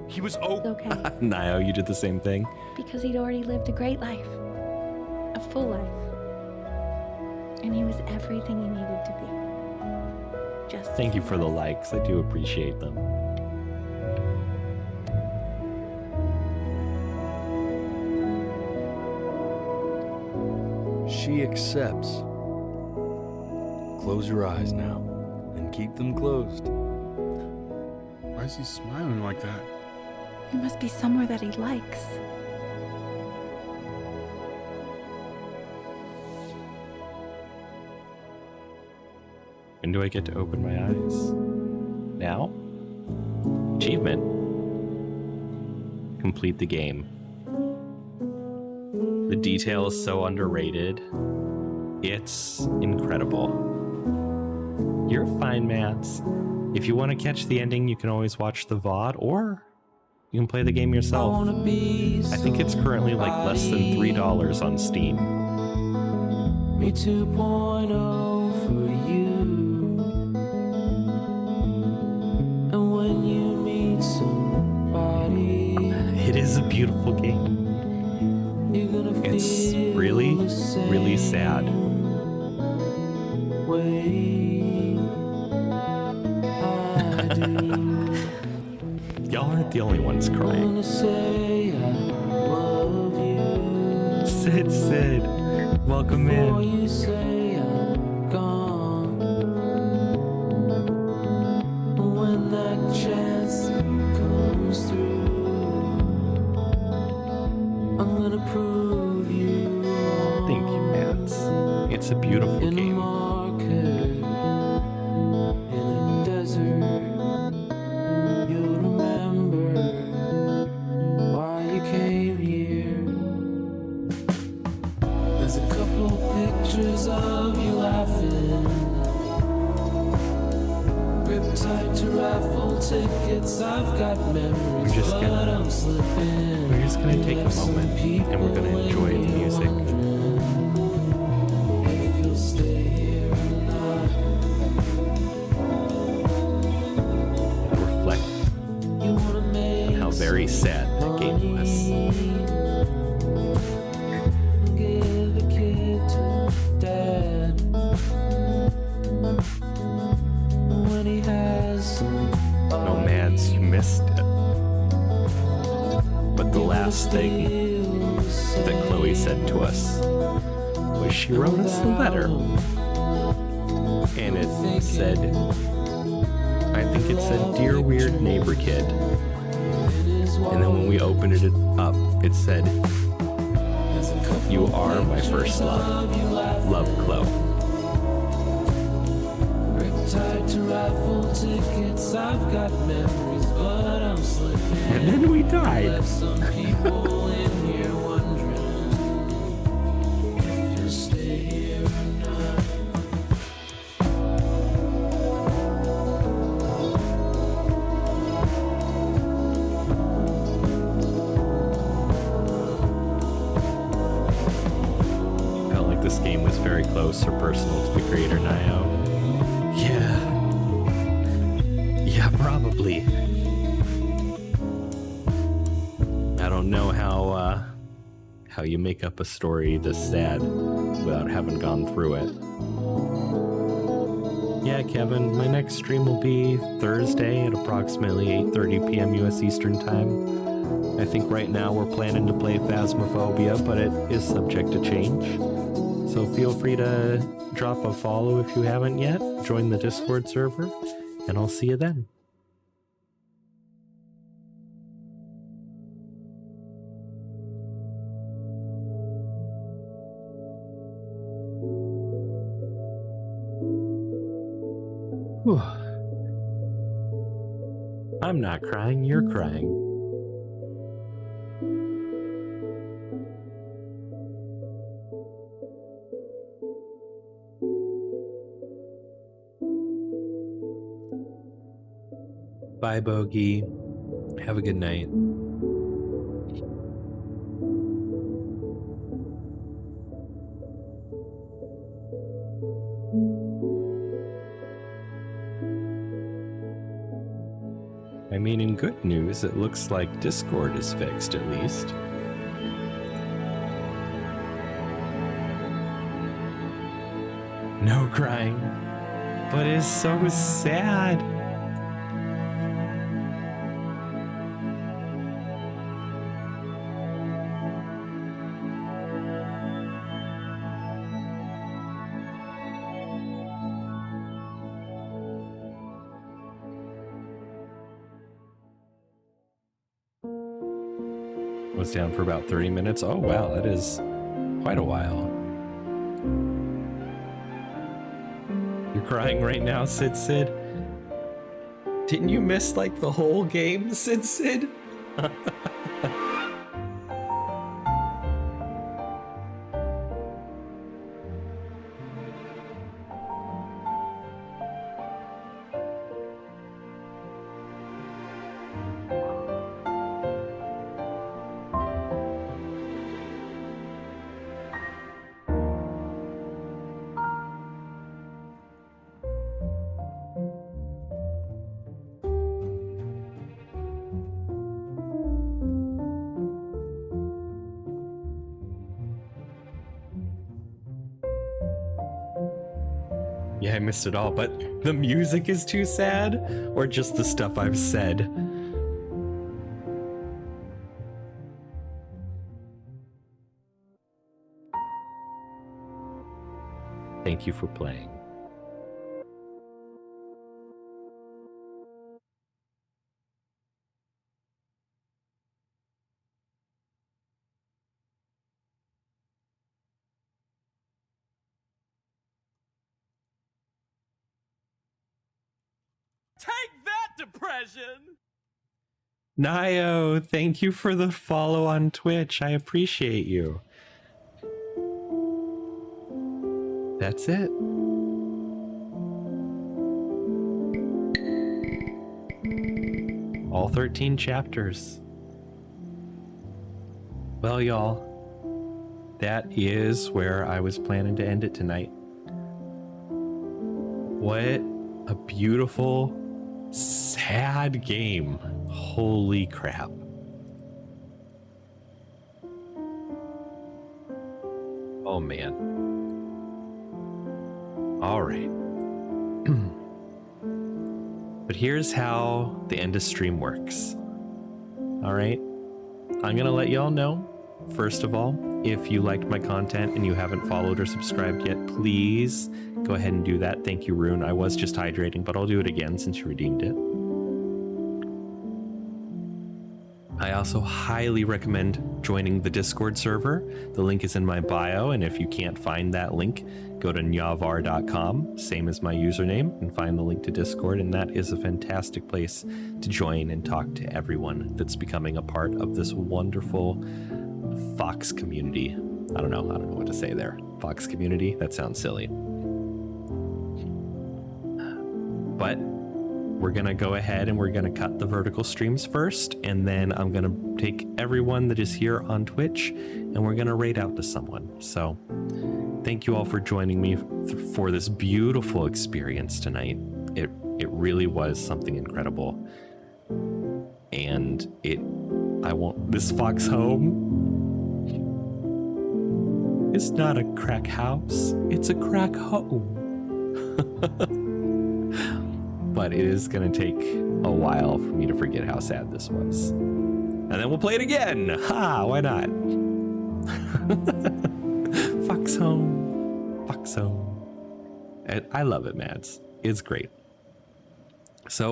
S21: he was
S10: okay.
S1: Nio, you did the same thing.
S10: Because he'd already lived a great life, a full life. And he was everything he needed to be. Just
S1: thank you for the likes. I do appreciate them.
S2: She accepts. Close your eyes now and keep them closed.
S5: Why is he smiling like that?
S10: He must be somewhere that he likes.
S1: When do I get to open my eyes? Now? Achievement. Complete the game. The detail is so underrated. It's incredible. You're fine, Mads. If you want to catch the ending, you can always watch the VOD, or you can play the game yourself. I think it's currently like less than $3 on Steam.
S22: Me 2.0 for you. And when you meet somebody,
S1: it is a beautiful game. It's really, really sad. Y'all aren't the only ones crying. Sid, welcome in.
S22: When that chance comes through, I'm gonna prove you wrong.
S1: Thank you, Mads. It's a beautiful game.
S22: Tickets, I've got memories,
S1: we're just gonna take a moment and we're gonna enjoy the music. Reflect on how very sad that game was.
S22: Give a kid to dad.
S1: said to us was she wrote us a letter. And it said, I think it said, "Dear weird neighbor kid." And then when we opened it up, it said, "You are my first love. Love, Chloe."
S22: Tied to raffle tickets, I've got memories, but I'm slipping.
S1: And then we died.
S22: Some people in here wondering if you'll stay here or not.
S1: I felt like this game was very close or personal to the creator, Nio. Yeah, probably. I don't know how you make up a story this sad without having gone through it. Yeah, Kevin, my next stream will be Thursday at approximately 8:30 p.m. U.S. Eastern Time. I think right now we're planning to play Phasmophobia, but it is subject to change. So feel free to drop a follow if you haven't yet. Join the Discord server, and I'll see you then. Whew. I'm not crying, you're crying. Bye, Bogey. Have a good night. I mean, in good news, it looks like Discord is fixed, at least. No crying, but it's so sad. Was down for about 30 minutes. Oh wow, that is quite a while. You're crying right now, Sid? Didn't you miss like the whole game, Sid? Yeah, I missed it all, but the music is too sad, or just the stuff I've said? Thank you for playing.
S12: Take that, depression!
S1: Nio, thank you for the follow on Twitch. I appreciate you. That's it. All 13 chapters. Well, y'all, that is where I was planning to end it tonight. What a beautiful, sad game. Holy crap. Oh, man. All right. But here's how the end of stream works. All right. I'm going to let y'all know, first of all, If you liked my content and you haven't followed or subscribed yet, please go ahead and do that. Thank you, Rune. I was just hydrating, but I'll do it again since you redeemed it. I also highly recommend joining the Discord server. The link is in my bio, and if you can't find that link, go to nyavarr.com, same as my username, and find the link to Discord, and that is a fantastic place to join and talk to everyone that's becoming a part of this wonderful Fox community. I don't know what to say there. Fox community? That sounds silly. But we're going to go ahead and we're going to cut the vertical streams first, and then I'm going to take everyone that is here on Twitch and we're going to raid out to someone. So thank you all for joining me for this beautiful experience tonight. It really was something incredible. And this Fox home, it's not a crack house, it's a crack home. But it is going to take a while for me to forget how sad this was. And then we'll play it again. Ha! Why not? Fox home. Fox home. I love it, Mads. It's great. So